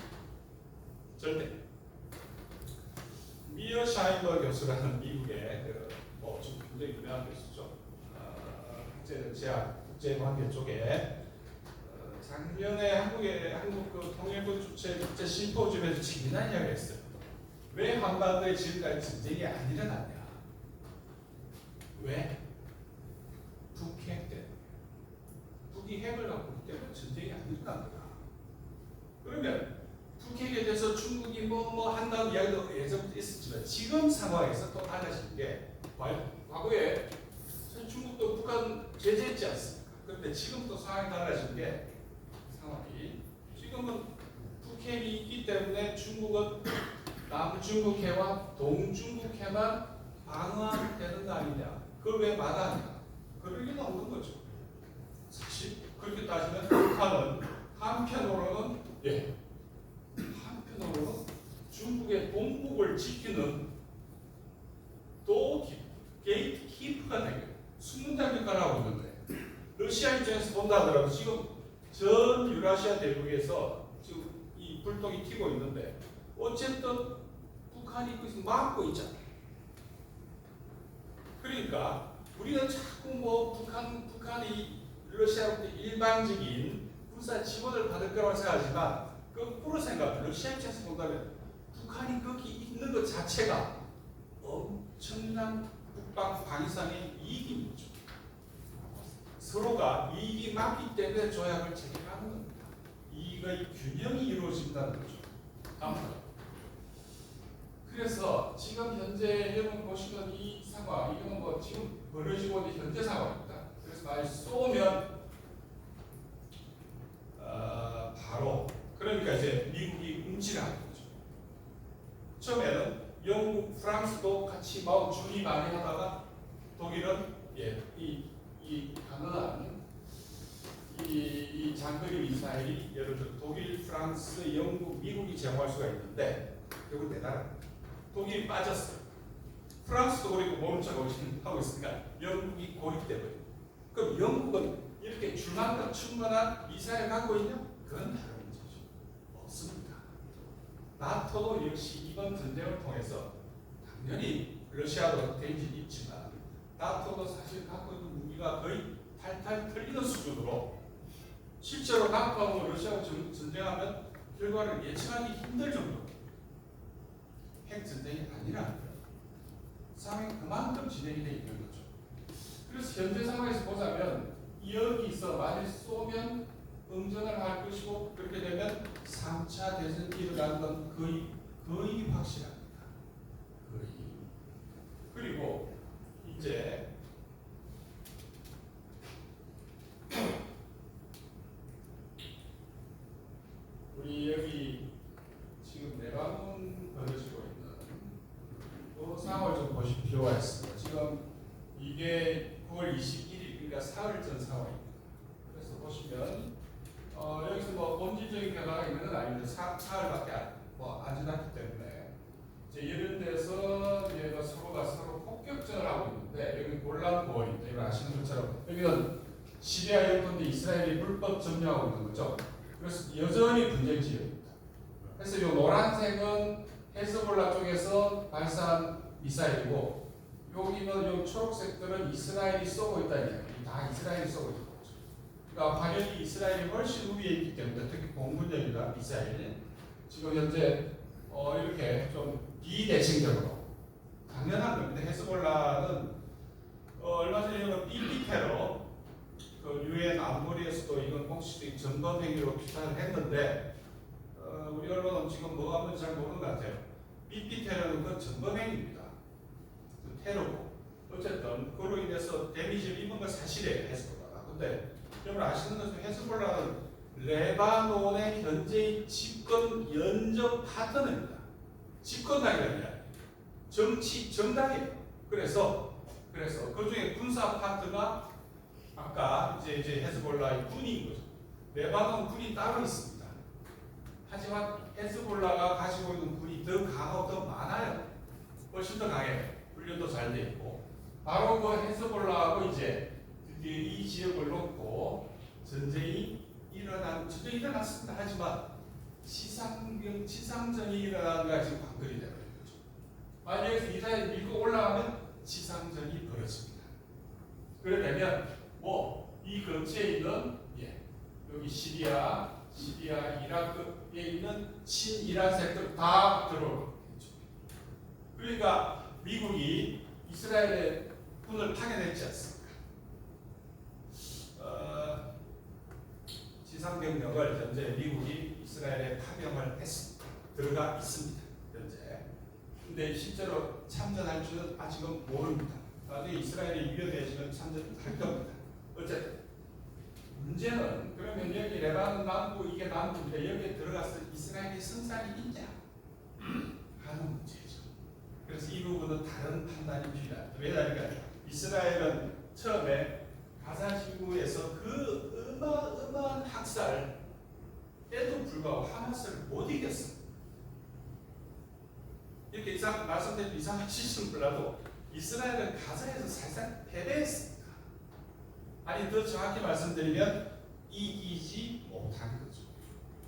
Speaker 4: 절대. 미어 샤인버 교수라는 미국의 좀 굉장히 유명한 교수죠. 국제 관계 쪽에 작년에 한국 그 통일부 주최 국제 심포지엄에서 재미난 이야기를 했어요. 왜 한반도에 지금까지 전쟁이 안 일어났냐? 왜? 북핵 때문에. 북이 핵을 갖고 있기 때문에 전쟁이 안 일어난 거야. 그러면 북핵에 대해서 중국이 뭐 한다는 이야기도 예전부터 있었지만 지금 상황에서 또 달라진 게 과거에 중국도 북한 제재했지 않습니까? 그런데 지금 또 상황이 달라진 게 상황이 지금은 북핵이 있기 때문에 중국은 남중국해와 동중국해만 방어되는 거 아니냐? 그걸 왜 마다하냐? 그럴 리는 없는 거죠. 사실 그렇게 따지면 북한은 한편으로는 중국의 동북을 지키는 또 게이트 키퍼가 되고 수문장 역할을 하고 있는 거예요. 러시아 입장에서 본다 하더라도 지금 전 유라시아 대륙에서 지금 이 불똥이 튀고 있는데 어쨌든 북한이 그것을 막고 있잖아요. 그러니까 우리는 자꾸 뭐 북한이 러시아로부터 일방적인 군사 지원을 받을 거라고 생각하지만 거꾸로 생각하면 러시아 입장에서 본다면 북한이 거기 있는 것 자체가 엄청난 국방 방위상의 이익인 거죠. 서로가 이익이 맞기 때문에 조약을 체결하는 겁니다. 이익의 균형이 이루어진다는 거죠. 다음. 그래서 지금 현재 여러분 보시는 이 상황, 이거는 뭐 지금 벌어지고 있는 현재 상황입니다. 그래서 만약 쏘면 바로 그러니까 이제 미국이 움찔하는 거죠. 처음에는 영국, 프랑스도 같이 막 준비 많이 하다가 독일은 이 강한 이 장거리 미사일이 예를 들어 독일, 프랑스, 영국, 미국이 제공할 수가 있는데 결국 대단합니다. 독일이 빠졌어요. 프랑스도 그리고 모른 척 하고 있으니까 영국이 고립되고요. 그럼 영국은 이렇게 줄만큼 충분한 미사일을 갖고 있냐? 그건 다른 문제죠. 없습니다. 나토도 역시 이번 전쟁을 통해서 당연히 러시아도 대인질이 있지만 나토도 사실 갖고 있는 무기가 거의 탈탈 털리는 수준으로 실제로 나토하고 러시아하고 전쟁하면 결과를 예측하기 힘들 정도로 핵전쟁이 아니라는 거예요. 상황이 그만큼 진행이 되어 있는 거죠. 그래서 현재 상황에서 보자면 여기서 만일 쏘면 응전을 할 것이고 그렇게 되면 3차 대전이 일어나는 건 거의 확실합니다. 거의. 그리고 이제 우리 여기 지금 레바논 벌어지고 있는 그 상황을 좀 보실 필요가 있습니다. 지금 이게 9월 21일 그러니까 사흘 전 상황입니다. 그래서 보시면 여기서 뭐 본질적인 변화가 있는 건 아닌데 사흘밖에 안 지났기 때문에 이제 이런 데서 이제 서로가 서로 폭격전을 하고 있는데 여기 골란 고원입니다. 이거 아시는 것처럼 여기는 시리아 영토인데 이스라엘이 불법 점령하고 있는 거죠. 그래서 여전히 분쟁 지역입니다. 그래서 이 노란색은 헤즈볼라 쪽에서 발사한 미사일이고 여기는 이 초록색들은 이스라엘이 쏘고 있다는 이야기. 다 이스라엘이 쏘고 있는 거죠. 그러니까 화력이 이스라엘이 훨씬 우위에 있기 때문에 특히 공군력이나 미사일 지금 현재 이렇게 좀 비대칭적으로 당연한 겁니다. 헤즈볼라는 얼마 전에 BP 테러 그 유엔 안보리에서도 이건 공식적인 점검 행위로 비판을 했는데 우리 언론은 지금 뭐가 뭔지 잘 모르는 것 같아요. BP 테러는 그 점검 행위입니다. 그 테러고 어쨌든 그로 인해서 데미지를 입은 건 사실이에요. 헤즈볼라가. 근데 여러분 아시는 것처럼 헤즈볼라는 레바논의 현재의 집권 연적 파트너입니다. 집권당이 아니라 정당이에요. 그래서 그 중에 군사 파트가 아까 이제 헤즈볼라의 군인 거죠. 레바논 군이 따로 있습니다. 하지만 헤즈볼라가 가지고 있는 군이 더 강하고 더 많아요. 훨씬 더 강해요. 훈련도 잘 돼 있고. 바로 그 헤즈볼라하고 이제 드디어 이 지역을 놓고 전쟁이 일어났습니다. 하지만 지상전이 일어나는가 지금 관건이 되는 거죠. 만약에 미사일이 밀고 올라가면 지상전이 벌어집니다. 그러려면 뭐 이 근처에 있는 여기 시리아, 이라크에 있는 친이란 세력 다 들어오고 그러니까 미국이 이스라엘의 군을 파견했지 않습니까? 지상병력을 현재 미국이 이스라엘에 파병을 했습니다. 들어가 있습니다. 현재. 근데 실제로 참전할 줄은 아직은 모릅니다. 나중에 이스라엘이 위협해지면 참전할 겁니다. 어쨌든 문제는 그러면 여기 레바논 남부 이게 남부인데 여기에 들어가서 이스라엘이 승산이 있냐 하는 문제죠. 그래서 이 부분은 다른 판단이 필요합니다. 왜냐하면 이스라엘은 처음에 가자 지구에서 그 어마어마한 학살에도 불구하고 하마스를 못 이겼어. 이렇게 말씀드린 이상하실지 몰라도 이스라엘은 가자에서 살짝 패배했습니다. 아니 더 정확히 말씀드리면 이기지 못한 거죠.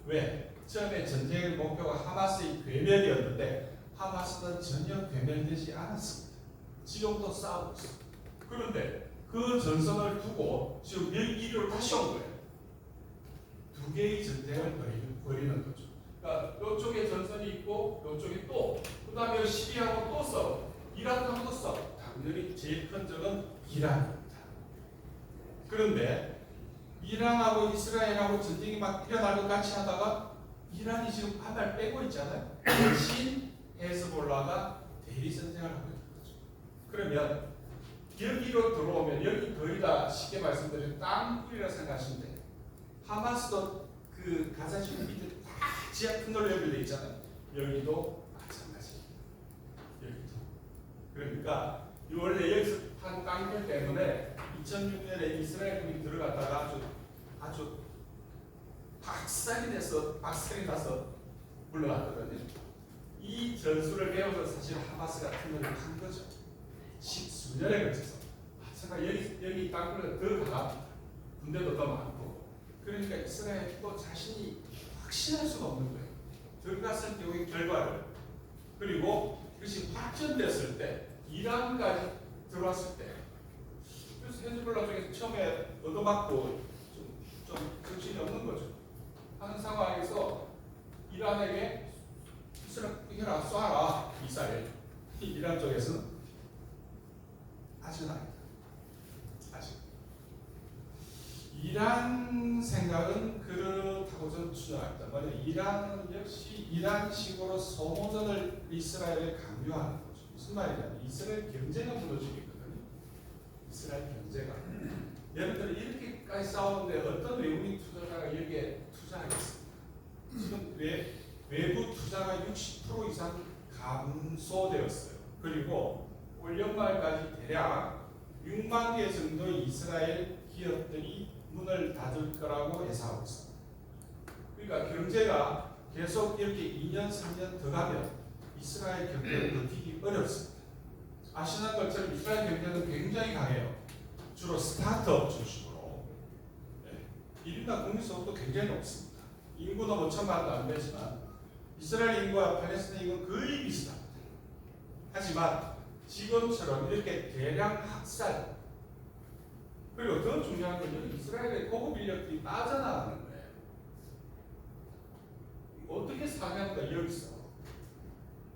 Speaker 4: 왜? 처음에 전쟁의 목표가 하마스의 괴멸이었는데 하마스는 전혀 괴멸되지 않았습니다. 지금도 싸우고 있습니다. 그런데 그 전선을 두고 지금 이리로 다시 온 거예요. 두 개의 전쟁을 벌이는 거죠. 그러니까 이쪽에 전선이 있고 이쪽에 또 그다음에 시리아하고 또 싸워, 이란하고 또 싸워. 당연히 제일 큰 적은 이란입니다. 그런데 이란하고 이스라엘하고 전쟁이 막 일어날 것 같이 하다가 이란이 지금 한발 빼고 있잖아요. 대신 헤즈볼라가 대리 전쟁을 하고 있는 거죠. 그러면 여기로 들어오면 여기 거의 다 쉽게 말씀드리면 땅굴이라 생각하시면 돼요. 하마스도 그 가자지구 밑에 다 지하 터널 연결돼 있잖아요. 여기도 마찬가지입니다. 여기도. 그러니까 원래 여기서 한 땅굴 때문에 2006년에 이스라엘군이 들어갔다가 아주 박살이 나서 물러났거든요. 이 전술을 배워서 사실 하마스가 터널을 한 거죠. 십수년에 걸쳐서. 제가 여기 땅굴에 더 강합니다. 군대도 더 많고. 그러니까 이스라엘도 자신이 확신할 수가 없는 거예요. 들어갔을 경우의 결과를. 그리고 그것이 확전됐을 때, 이란까지 들어왔을 때, 그래서 헤즈볼라 쪽에서 처음에 얻어맞고 좀 정신이 없는 거죠. 하는 상황에서 이란에게 이스라엘 쏴라 미사일. 이란 쪽에서는 아직은 아니다. 아직. 이란 생각은 그렇다고 저는 추정합니다. 뭐냐, 이란은 역시 이란식으로 소모전을 이스라엘에 강요하는 거죠. 무슨 말이냐면 이스라엘 경제가 무너지겠거든요. 이스라엘 경제가. 여러분들 이렇게까지 싸우는데 어떤 외국인 투자자가 여기에 투자하겠습니까? 지금 외부 투자가 60% 이상 감소되었어요. 그리고 올 연말까지 대략 6만 개 정도의 이스라엘 기업들이 문을 닫을 거라고 예상하고 있습니다. 그러니까 경제가 계속 이렇게 2년, 3년 더 가면 이스라엘 경제를 버티기 어렵습니다. 아시는 것처럼 이스라엘 경제는 굉장히 강해요. 주로 스타트업 중심으로. 1인당 국민소득도 굉장히 높습니다. 인구는 5천만도 안 되지만 이스라엘 인구와 팔레스타인 인구는 거의 비슷합니다. 하지만 지금처럼 이렇게 대량 학살, 그리고 더 중요한 건 이스라엘의 고급 인력들이 빠져나가는 거예요. 어떻게 사냐니까 여기서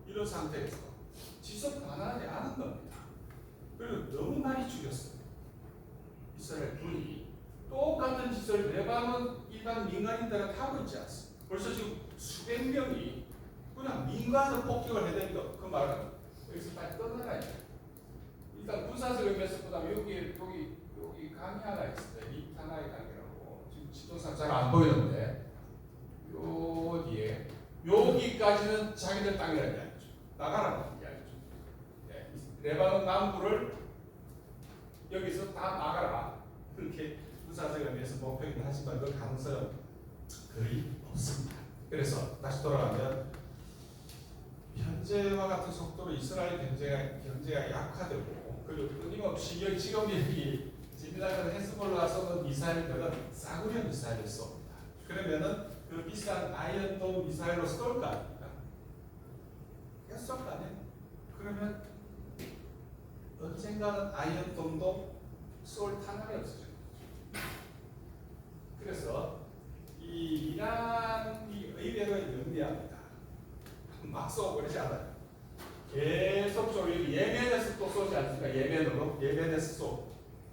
Speaker 4: 이런 상태에서 지속 가능하지 않은 겁니다. 그리고 너무 많이 죽였어요. 이스라엘 군이 똑같은 짓을 레바논 일반 민간인들한테 하고 있지 않습니까? 벌써 지금 수백 명이 그냥 민간으로 폭격을 해대니까 그 말은 여기서 빨리 떠나라. 일단 군사적인 메시지보다 여기 강이 하나 있어요. 리타나의 강이라고. 지금 지도상 잘 안 보이는데 요 뒤에 여기까지는 자기들 땅이라는 이야기죠. 나가라는 이야기죠. 네. 레바논 남부를 여기서 다 나가라. 그렇게 군사적인 메시지 목표이긴 하지만 그 가능성은 거의 없습니다. 그래서 다시 돌아가면 현재와 같은 속도로 이스라엘 경제가 약화되고, 그리고 끊임없이 지금 여기 지미나가 헤즈볼라 쏘는 미사일들은 싸구려 미사일을 쏩니다. 그러면은 그 비싼 아이언돔 미사일로 쏠 거 아닙니까? 그냥 쏠 거 아니에요? 그러면 언젠가는 아이언돔도 쏠 탄환이 없어져요.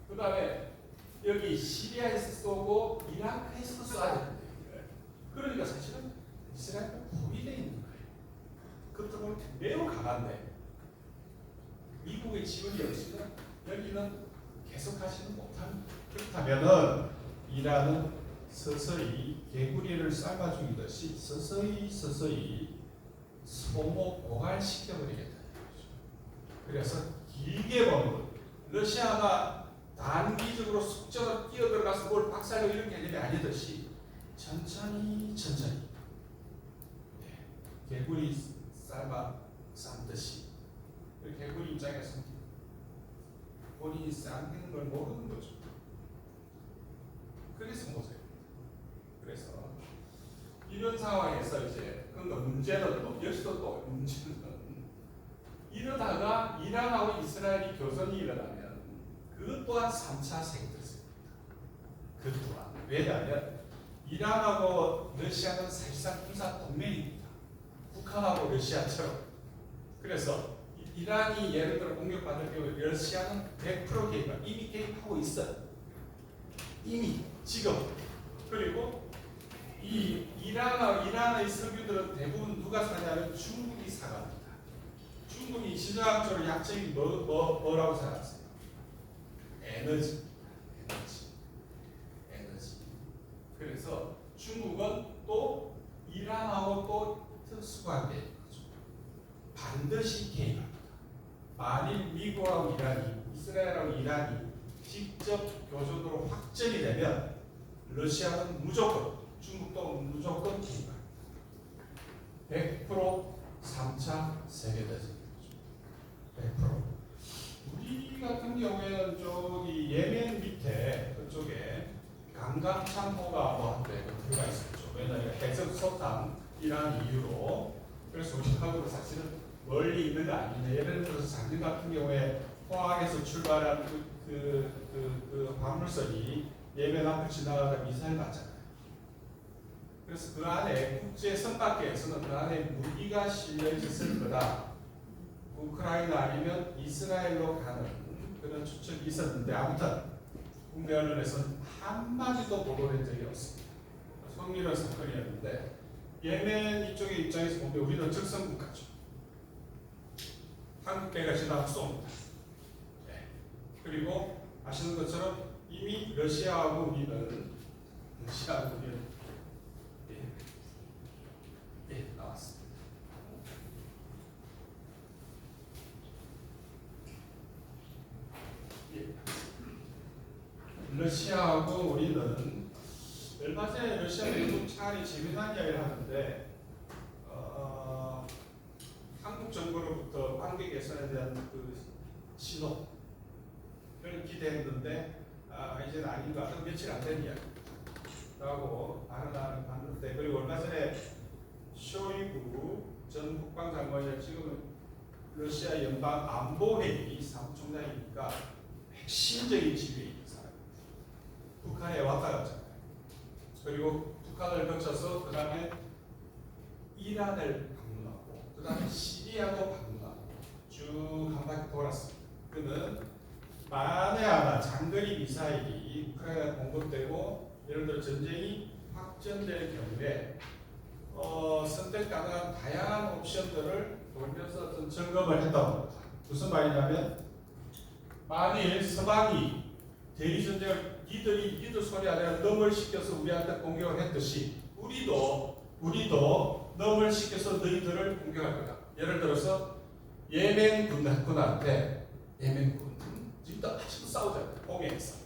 Speaker 4: 그 다음에 여기 시리아에서 쏘고 이라크에서 쏴야 되는데 그러니까 사실은 이스라엘은 포위되어 있는 거예요. 그것도 보면 매우 강한데 미국의 지원이 없으면 여기는 계속하지는 못합니다. 그렇다면은 이란은 서서히 개구리를 삶아 죽이듯이 서서히 소모 고갈시켜버리겠다. 그래서 길게 보는 것. 러시아가 단기적으로 숙적으로 뛰어들어가서 뭘 박살내고 이런 개념이 아니듯이 천천히 개구리 삶듯이 개구리 입장에서 본인이 삶는 걸 모르는 거죠. 그래서 보세요. 그래서 이런 상황에서 이제 그러니까 문제는 또 역시도 또 문제는 이러다가 이란하고 이스라엘이 교전이 일어나면 그 또한 3차 세계대전입니다. 그 또한 왜냐하면 이란하고 러시아는 사실상 군사 동맹입니다. 북한하고 러시아처럼. 그래서 이란이 예를 들어 공격받을 경우 러시아는 100% 개입, 이미 개입하고 있어요. 이미 지금. 그리고 이 이란의 석유들은 대부분 누가 사냐면 중국이 사갑니다. 중국이 지정학적으로 약점이 뭐라고 생각하세요? 에너지. 그래서 중국은 또 이란하고 또 특수관계인 거죠. 반드시 개입합니다. 만일 미국하고 이란이, 이스라엘하고 이란이 직접 교전으로 확전이 되면 러시아는 무조건, 중국도 무조건 개입합니다. 100% 3차 세계대전. 100%. 우리 같은 경우에는 저기 예멘 밑에 그쪽에 강강창호가 뭐 한데 들어가 있었죠. 왜냐하면 해적 소탕이라는 이유로. 그래서 우리하고도 사실은 멀리 있는 거 아니냐. 예를 들어서 작년 같은 경우에 포항에서 출발한 그 화물선이 예멘 앞을 지나가다 미사일 맞잖아요. 그래서 그 안에 국제 선박계에서는 그 안에 무기가 실려 있었을 거다. 우크라이나 아니면 이스라엘로 가는 그런 추측이 있었는데 아무튼 국내 언론에서는 한마디도 보도된 적이 없습니다. 흥미로운 사건이었는데 예멘 이쪽의 입장에서 보면 우리는 적성국가죠. 한국 배가 지나가 쏩니다. 네. 그리고 아시는 것처럼 이미 러시아하고 우리는 나왔습니다. 러시아하고 우리는 얼마 전에 러시아 미국 차관이 재미난 이야기를 하는데 한국 정부로부터 관계 개선에 대한 그 신호를 기대했는데 이제는 아닌 것 같아요. 며칠 안 된 이야기라고 발언을 봤는데 그리고 얼마 전에 쇼이구 전 국방장관이 지금은 러시아 연방 안보회의 사무총장이니까 핵심적인 지위에 있는 사람. 북한에 왔다 갔잖아요. 그리고 북한을 거쳐서 그 다음에 이란을 방문하고 그 다음에 시리아도 방문하고 쭉 한 바퀴 돌았습니다. 그는 만에 하나 장거리 미사일이 우크라이나에 공급되고 예를 들어 전쟁이 확전될 경우에 선택 가능한 다양한 옵션들을 돌면서 어떤 점검을 했다고 합니다. 무슨 말이냐면 만일 서방이 대리전쟁을 니들 소리 아니라 넘을 시켜서 우리한테 공격을 했듯이 우리도 넘을 시켜서 너희들을 공격할 거다. 예를 들어서 예멘 군한테 지금도 아직도 싸우잖아요. 공해에서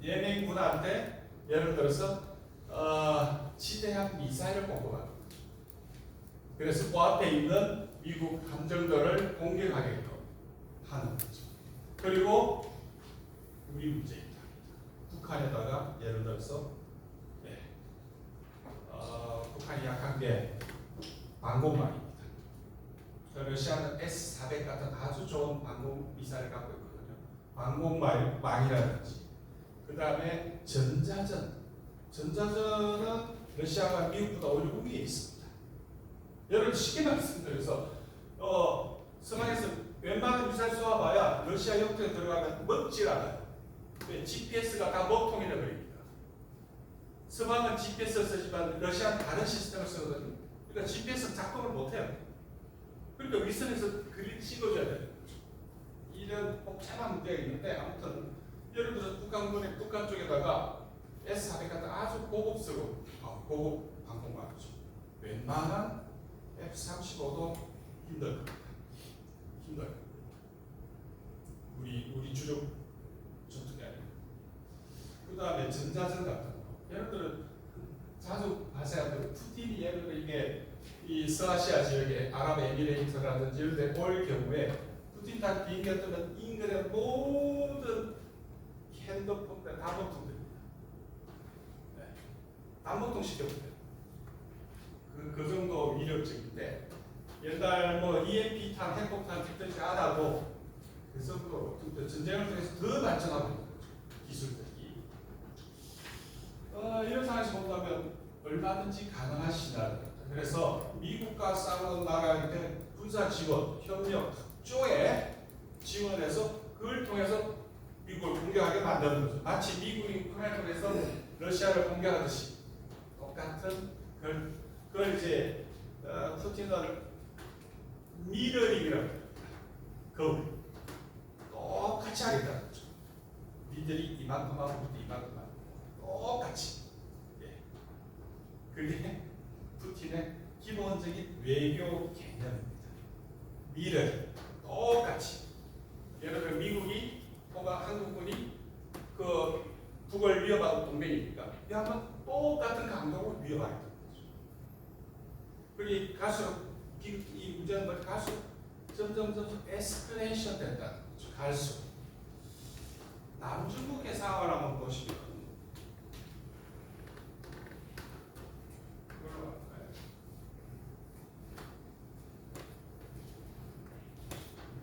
Speaker 4: 예멘 군한테 예를 들어서 지대한 미사일을 공급합니다. 그래서 그 앞에 있는 미국 함정들을 공격하게끔 하는 거죠. 그리고 우리 문제입니다. 북한에다가 예를 들어서 북한이 약한 게 방공망입니다. 러시아는 S-400 같은 아주 좋은 방공 미사일을 갖고 있거든요. 방공망이라든지 그 다음에 전자전은 러시아가 미국보다 오히려 우위에 있습니다. 여러분 쉽게 말씀드려서 서방에서 웬만한 미사일 쏘아봐야 러시아 영토에 들어가면 먹질 않아요. 왜 GPS가 다 먹통이라 그럽니다. 서방은 GPS를 쓰지만 러시아는 다른 시스템을 쓰거든요. 그러니까 GPS는 작동을 못해요. 그러니까 윗선에서 그림 찍어줘야 돼요. 이런 복잡한 문제가 있는데 아무튼 예를 들어서 북한 쪽에다가 S400 같은 아주 고급스러운 고급 항공모함이죠. 웬만한 F-35도 힘들 겁니다. 힘들어요. 우리 주력 전투기 아니에요. 그 다음에 전자전 같은 거. 예를 들어 자주 발생하는 푸틴이 예를 들어 이게 이 서아시아 지역의 아랍에미레이트라든지 이런 데 올 경우에 푸틴 다 비행기가 뜨면 인근의 모든 핸드폰 다 먹통됩니다. 네. 다 먹통시켜버려요. 그 정도 위력적인데 옛날 뭐 EMP탄, 핵폭탄 듣지 않아도 그 정도로 전쟁을 통해서 더 발전하고 있는 거죠. 기술들이. 이런 상황에서 본다면 얼마든지 가능한 시나리오입니다. 그래서 미국과 싸우는 나라한테 군사 지원, 협력, 각조에 지원을 해서 그걸 통해서 미국을 공격하게 만드는 거죠. 마치 미국이 우크라이나를 통해서 러시아를 공격하듯이 똑같은 그걸 이제 푸틴을 미러링이라고 합니다. 거울. 똑같이 하겠다는 거죠. 니들이 이만큼 하고 우리도 이만큼 하고 똑같이. 예. 그게 푸틴의 기본적인 외교 개념입니다. 미러링. 똑같이. 예를 들어 미국이 혹은 한국군이 그 북을 위협하는 동맹이니까 이 한번 똑같은 강도로 위협하겠다는 거죠. 그리고 갈수록 이 문제는 갈수록 점점 에스컬레이션 된다는 거죠. 갈수록 남중국해 상황을 한번 보시면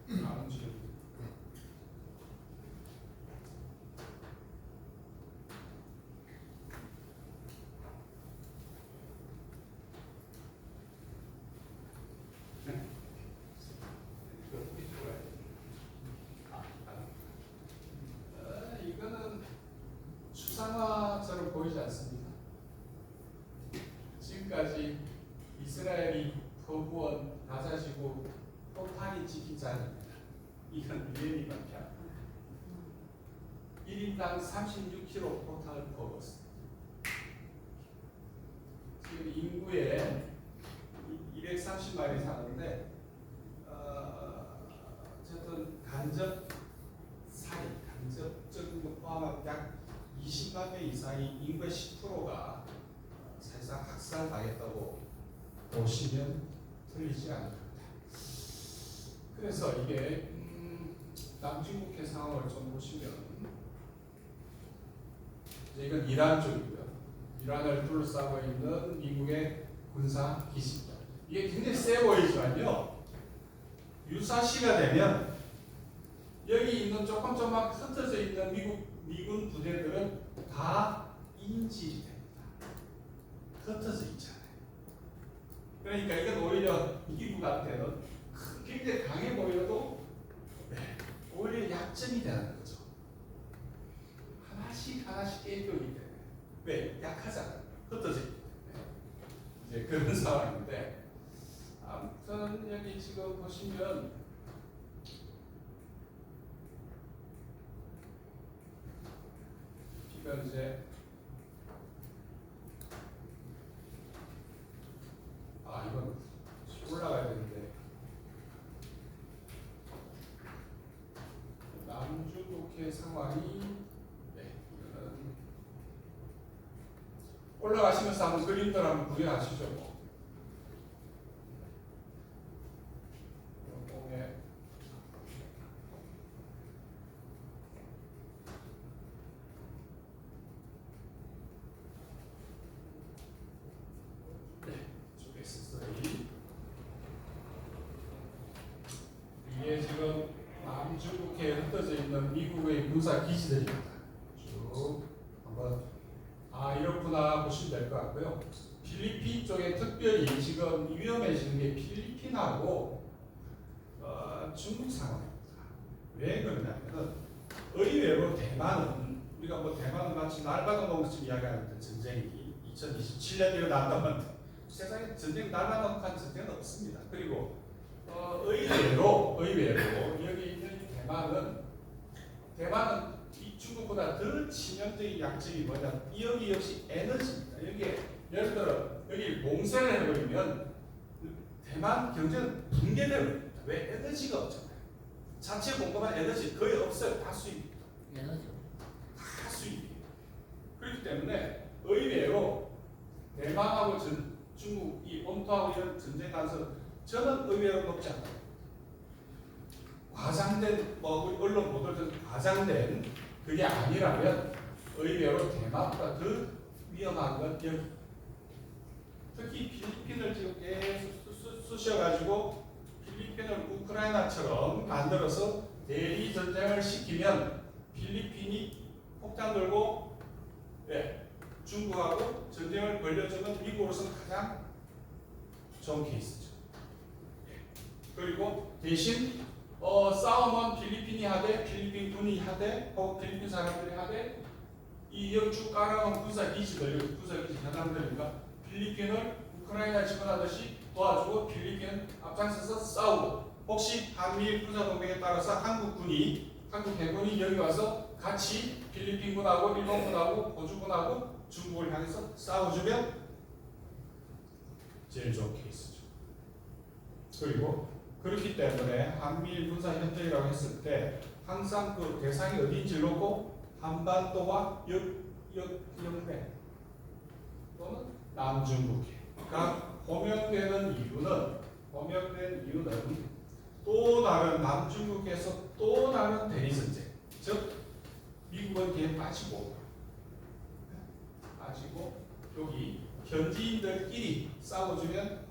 Speaker 4: 남중 이거는 수상화처럼 보이지 않습니다. 지금까지 이스라엘이 거부한 가자지구 포탄이 찍힌 자리입니다. 이건 유엔이만 피합니다. 1인당 36kg 포탄을 거부했습니다. 지금 인구에 230만이 사는데 어쨌든 간접 살인, 간접적인 거 포함한 약 20만 명 이상이 인구의 10%가 사실상 학살당했다고 보시면 틀리지 않을 겁니다. 그래서 이게 남중국해 상황을 좀 보시면 이건 이란 쪽이고요. 이란을 둘러싸고 있는 미국의 군사 기지입니다. 이게 굉장히 세 보이지만요. 유사시가 되면 여기 있는 조금만 흩어져 있는 미군 부대들은 다 인질이 됩니다. 흩어져 있잖아요. 그러니까 이건 오히려 미국한테는 굉장히 강해 보여도 오히려 약점이 되는 거죠. 하나씩 깨져오기 때문에. 왜? 약하잖아요. 흩어져 있기 때문에. 이제 그런 상황인데 아무튼 여기 지금 보시면 이건 이제 이건 올라가야 되는데 남중국해 상황이 이거는 올라가시면서 한번 그림들 한번 구경하시죠. 뭐. 이게 지금 남중국해에 흩어져 있는 미국의 군사 기지들입니다. 쭉 한번 이렇구나 보시면 될 것 같고요. 필리핀 쪽에 특별히 지금 위험해지는 게 필리핀하고 중국 상황입니다. 왜 그러냐면 의외로 대만은 우리가 뭐 대만은 마치 날마다 먹는 이야기하는 전쟁이 2027년 일어난다면 세상에 전쟁 날마다 한 전쟁은 없습니다. 그리고 의외로 여기 있는 대만은 이 중국보다 더 치명적인 약점이 뭐냐? 여기 역시 에너지입니다. 여기에 예를 들어 여기 봉쇄를 해버리면 대만 경제는 붕괴되어 버립니다. 왜? 에너지가 없잖아요. 자체 공급한 에너지 거의 없어요. 다 수입입니다.
Speaker 5: 에너지.
Speaker 4: 다 수입이에요. 그렇기 때문에 의외로 대만하고 중국이 엄토하고 이런 전쟁 가능성 저는 의외로 높지 않아요. 과장된 뭐 우리 언론 보도를 과장된 그게 아니라면 의외로 대만보다 더 위험한 건 여기. 특히 필리핀을 지금 계속 쑤셔가지고 필리핀을 우크라이나처럼 만들어서 대리 전쟁을 시키면 필리핀이 폭탄 들고 중국하고 전쟁을 벌려주면 미국으로서는 가장 좋은 케이스죠. 그리고 대신 싸움은 필리핀이 하되 필리핀 군이 하되 혹은 필리핀 사람들이 하되 이 여기 쭉 깔아놓은 군사 기지들 여기 군사 기지 현황들이니까 필리핀을 우크라이나 집어넣듯이 도와주고 필리핀은 앞장서서 싸우고 혹시 한미일 군사 동맹에 따라서 한국 해군이 여기 와서 같이 필리핀군하고 일본군하고 호주군하고 중국을 향해서 싸워주면 제일 좋은 케이스죠. 그리고 그렇기 때문에 한미일 군사 협정이라고 했을 때 항상 그 대상이 어딘지 놓고 한반도와 영배 또는 남중국해가 호명되는 이유는 또 다른 남중국에서 또 다른 대리전쟁, 즉 미국은 뒤에 빠지고 여기 현지인들끼리 싸워주면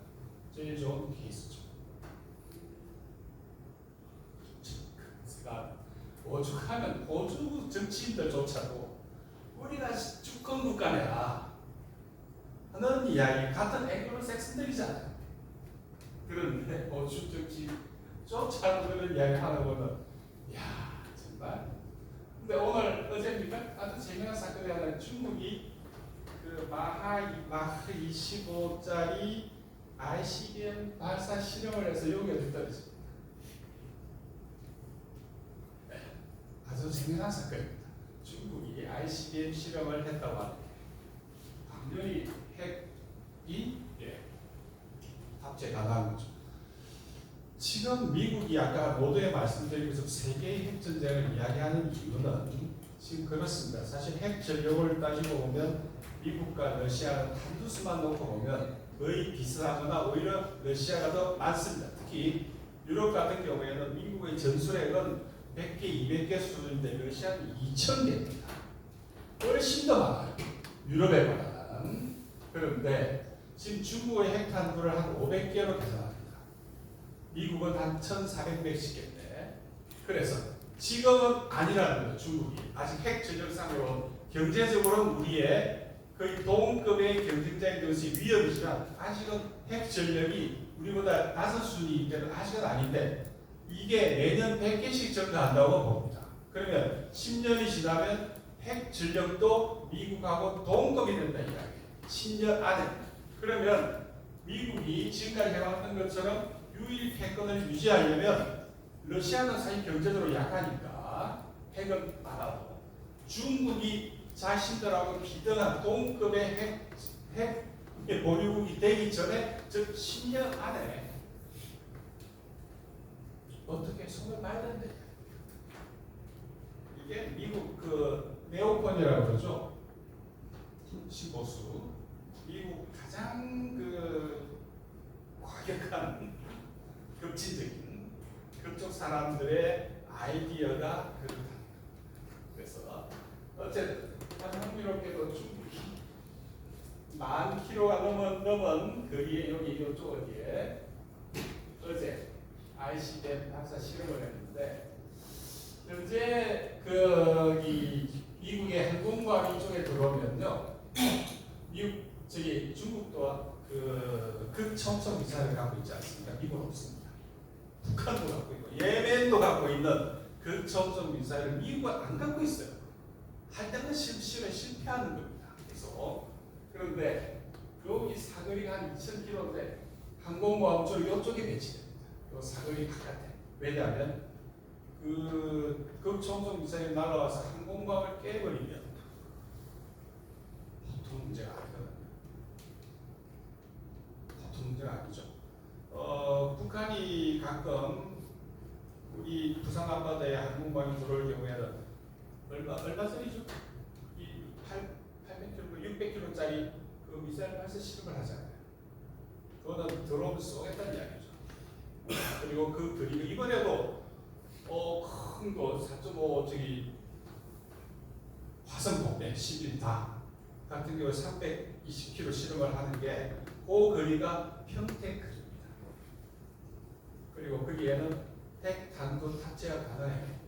Speaker 4: 제일 좋은 케이스죠. 오죽하면 호주 정치인들조차도 우리가 주권 국가냐 하는 이야기 같은 앵글로색슨들이잖아요. 그런데 호주 정치조차도 그런 이야기 하는 거는 야 정말. 근데 오늘 어제입니까? 아주 재미난 사건이 하나 중국이 그 마하 25짜리 ICBM 발사 실험을 해서 여기에 들떠있습니다. 아주 재미난 사건입니다. 중국이 ICBM 실험을 했다고 합니다. 당연히 핵이 탑재 가능한 거죠. 지금 미국이 아까 모두에 말씀드린 것처럼 세계의 핵전쟁을 이야기하는 이유는 지금 그렇습니다. 사실 핵 전력을 따지고 보면 미국과 러시아는 한두 수만 놓고 보면 거의 비슷하거나 오히려 러시아가 더 많습니다. 특히 유럽 같은 경우에는 미국의 전술핵은 100개, 200개 수준인데 러시아는 2000개입니다. 훨씬 더 많아요. 유럽에 보다는. 그런데 지금 중국의 핵탄두를 한 500개로 계산합니다. 미국은 한 1400개인데 그래서 지금은 아니라는 거예요. 중국이 아직 핵 전력상으로 경제적으로는 우리의 거의 동급의 경쟁자인 것이 위협이지만 아직은 핵 전력이 우리보다 5순위이기 때문에 아직은 아닌데 이게 매년 100개씩 증가한다고 봅니다. 그러면 10년이 지나면 핵 전력도 미국하고 동급이 된다 이야기예요. 10년 안에. 그러면 미국이 지금까지 해왔던 것처럼 유일 핵권을 유지하려면 러시아는 사실 경제적으로 약하니까 핵은 받아도 중국이 자신들하고 비등한 동급의 핵 보유국이 되기 전에 즉 10년 안에 어떻게 손을 봐야 된대. 이게 미국 그 네오콘이라고 그러죠. 신보수. 미국 가장 그 과격한 격진적인 그쪽 사람들의 아이디어가 그렇다. 그래서 어쨌든 흥미롭게도 중국이 10,000km가 넘은 거리에 여기 이쪽 어디에 어제 ICBM 발사 실험을 했는데 현재 이 미국의 항공과 이쪽에 들어오면요, 중국도 그 극청속 미사일을 갖고 있지 않습니까? 미국은 없습니다. 북한도 갖고 있고 예멘도 갖고 있는 극청속 미사일을 미국은 안 갖고 있어요. 할 때는 실패하는 겁니다. 그래서 그런데 여기 사거리가 한 2,000km인데 항공모함 쪽 이쪽에 배치됩니다. 이 사거리 바깥에. 왜냐하면 그 극초음속 미사일이 날아와서 항공모함을 깨버리면 보통 문제가 아니거든요. 보통 문제가 아니죠. 북한이 가끔 우리 부산 앞바다에 항공모함이 들어올 경우에는 얼마 전이죠? 이 800km, 600km짜리 그 미사일 발사 실험을 하잖아요. 그거는 들어오면 쏘겠다는 이야기죠. 그리고 그 그리고 이번에도 큰 거 4.5 저기 화성폭대 11다 같은 경우 320km 실험을 하는 게 그 거리가 평택거리입니다. 그리고 거기에는 핵탄두 탑재가 가능해요.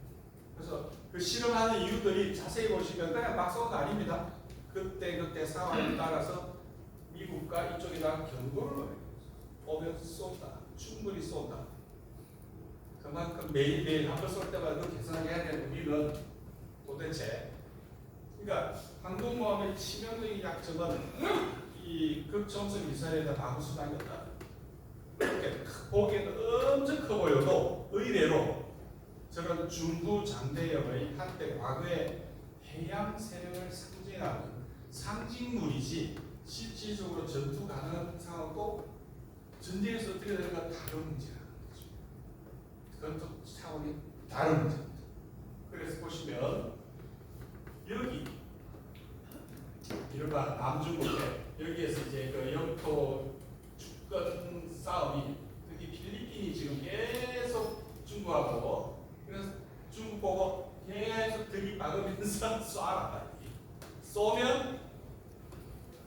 Speaker 4: 그래서 그 실험하는 이유들이 자세히 보시면 그냥 막 쏜 거 아닙니다. 그때 상황에 따라서 미국과 이쪽에다가 경고를 오면 쏜다. 충분히 쏜다. 그만큼 매일매일 한 번 쏠 때마다 그 계산을 해야 되는 우리는 도대체 그러니까 항공모함의 치명적인 약점은 이 극초음속 미사일에 대한 방어 수단이 없다. 이렇게 보기에는 엄청 커 보여도 의외로 저런 중부 장대형의 한때 과거의 해양 세력을 상징하는 상징물이지 실질적으로 전투 가능한 상황도 전쟁에서 어떻게 될까 다른 문제라는 거죠. 그건 또 차원이 다른 문제입니다. 그래서 보시면 여기 이른바 남중국해 여기에서 이제 그 영토 주권 싸움이 특히 필리핀이 지금 계속 중국하고 그래서 중국 보고 계속 들이박으면서 쏴라. 쏘면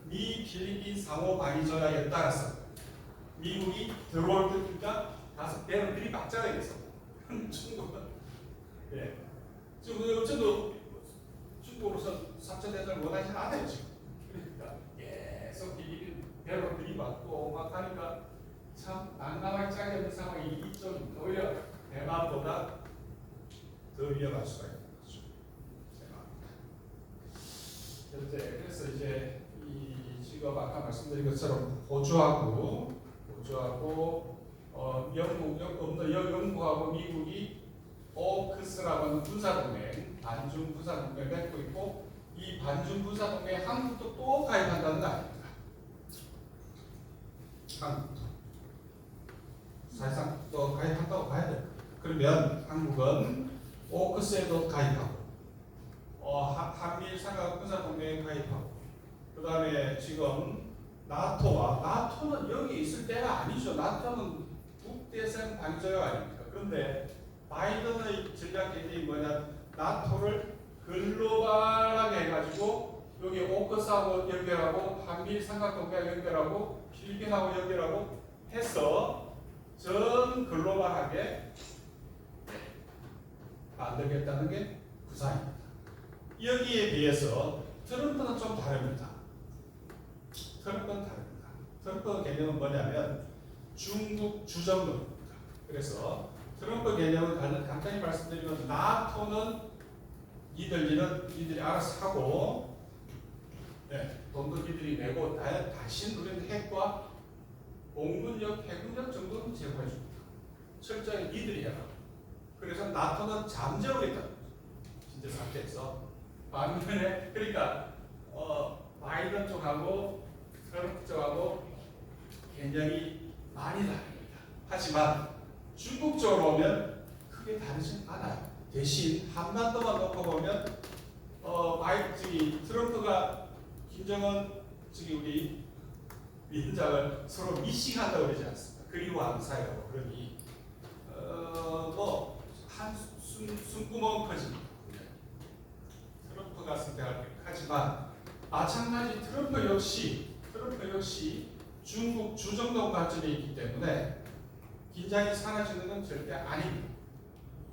Speaker 4: 미 필리핀 상호 방위 조약에 따라서 미국이 들어올 때니까 가서 배는 들이박자가 있어. 중국은 예. 지금 어쨌든 중국으로서 3차 대전을 원하지 않아요 지금. 그러니까 계속 필리핀 배로 들이박고 막 하니까 참 난감하게 짝이 없는 상황이 이쪽 오히려 대만보다 더 위험할 수가 있는 거죠. 현재 그래서 이제 이 지금 아까 말씀드린 것처럼 호주하고 영국하고 미국이 오크스라고 하는 군사동맹, 반중 군사동맹을 맺고 있고 이 반중 군사동맹에 한국도 또 가입한다는 거 아닙니까? 한국도 사실상 또 가입한다고 봐야 돼요. 그러면 한국은 오크스에도 가입하고 한미일 삼각 군사동맹에 가입하고 그 다음에 지금 나토는 여기 있을 때가 아니죠. 나토는 북대서양 방위조약 아닙니까? 그런데 바이든의 전략 계획이 뭐냐? 나토를 글로벌하게 해가지고 여기 오크스하고 연결하고 한미일 삼각동맹 연결하고 필리핀하고 연결하고 해서 전 글로벌하게 만들겠다는 게 구상입니다. 여기에 비해서 트럼프는 좀 다릅니다. 트럼프 개념은 뭐냐면 중국 주정론입니다. 그래서 트럼프 개념을 간단히 말씀드리면 나토는 니들이 알아서 하고 돈도 니들이 내고 다신 우리는 핵과 공군력, 해군력 정도는 제공해 줍니다. 철저히 니들이 해라. 그래서 나토는 잠재우고 있다. 진짜 상태에서 반면에 그러니까 바이든 쪽하고 트럼프 쪽하고 개념이 많이 다릅니다. 하지만 중국 쪽으로 오면 크게 다르지 않아요. 대신 한반도만 놓고 보면 트럼프가 김정은 우리 위원장을 서로 미싱한다고 그러지 않습니까? 그리워하는 사이라고 그러니 한 숨구멍 커집니다. 트럼프가 선택할 때 하지만 마찬가지 트럼프 역시 중국 주정동 관점이 있기 때문에 긴장이 사라지는 건 절대 아닙니다.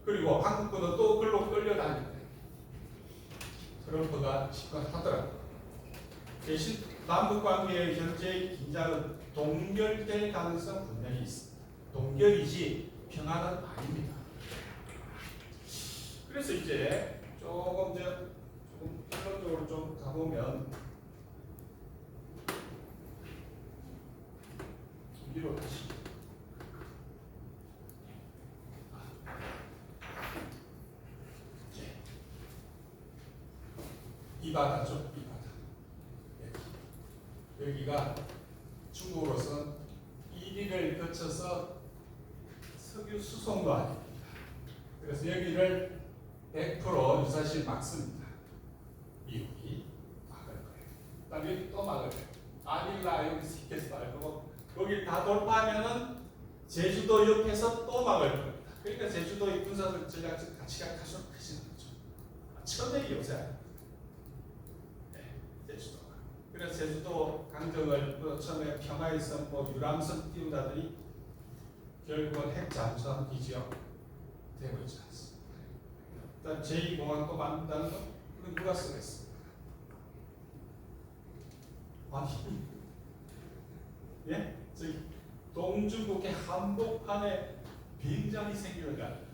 Speaker 4: 그리고 한국군은 또 글로 끌려다닙니다. 트럼프가 집권하더라고요. 대신 남북관계의 현재의 긴장은 동결될 가능성 분명히 있습니다. 동결이지 평화는 아닙니다. 그래서 이제 조금 그런 쪽으로 좀 가보면 위로 다시 이 바다죠, 이 바다. 예. 여기가 중국으로서는 1위를 거쳐서 석유 수송도 아닙니다. 그래서 여기를 100% 유사시 막습니다. 미국이 막을 거예요. 그다음에 여기 또 막을 거예요. 아닐라 여기 시켜서 말 거고 여기 다 돌파하면은 제주도 옆에서 또 막을 겁니다. 그러니까 제주도의 군사적 전략적 가치가 가장 크신 거죠. 천억이 요새 제주도가. 그래서 제주도 강정을 처음에 평화의섬, 유람선 띄우다더니 결국은 핵 잠수함 기지역 되고 있지 않습니다. 일단 제2공항도 만든다는 건 그건 누가 쓰겠습니까? 아니, 예? 저기 동중국해 한복판에 비행장이 생기는 거 아닙니까?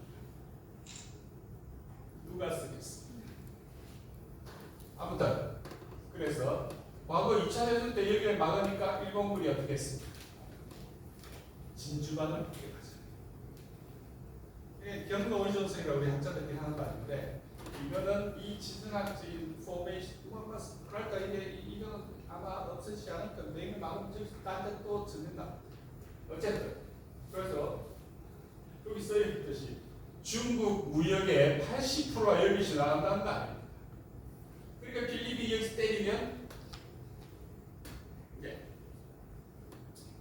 Speaker 4: 누가 쓰겠습니까? 아무튼 그래서 과거 2차 대전 때 여기를 막으니까 일본군이 어떻게 했습니까? 진주만을 피해 가잖아요. 이게 경로 원전성이라고 우리 학자들끼리 하는 거 아닌데 이거는 이 지진학적인 포메이션 그럴까 이거는 아마 없어지지 않을 건데 이거 막으면 딴데 또 짓는다. 어쨌든 그래서 여기 써있듯이 중국 무역의 80%가 여기서 나간다는 거 아닙니까? 그러니까 필리핀이 여기서 때리면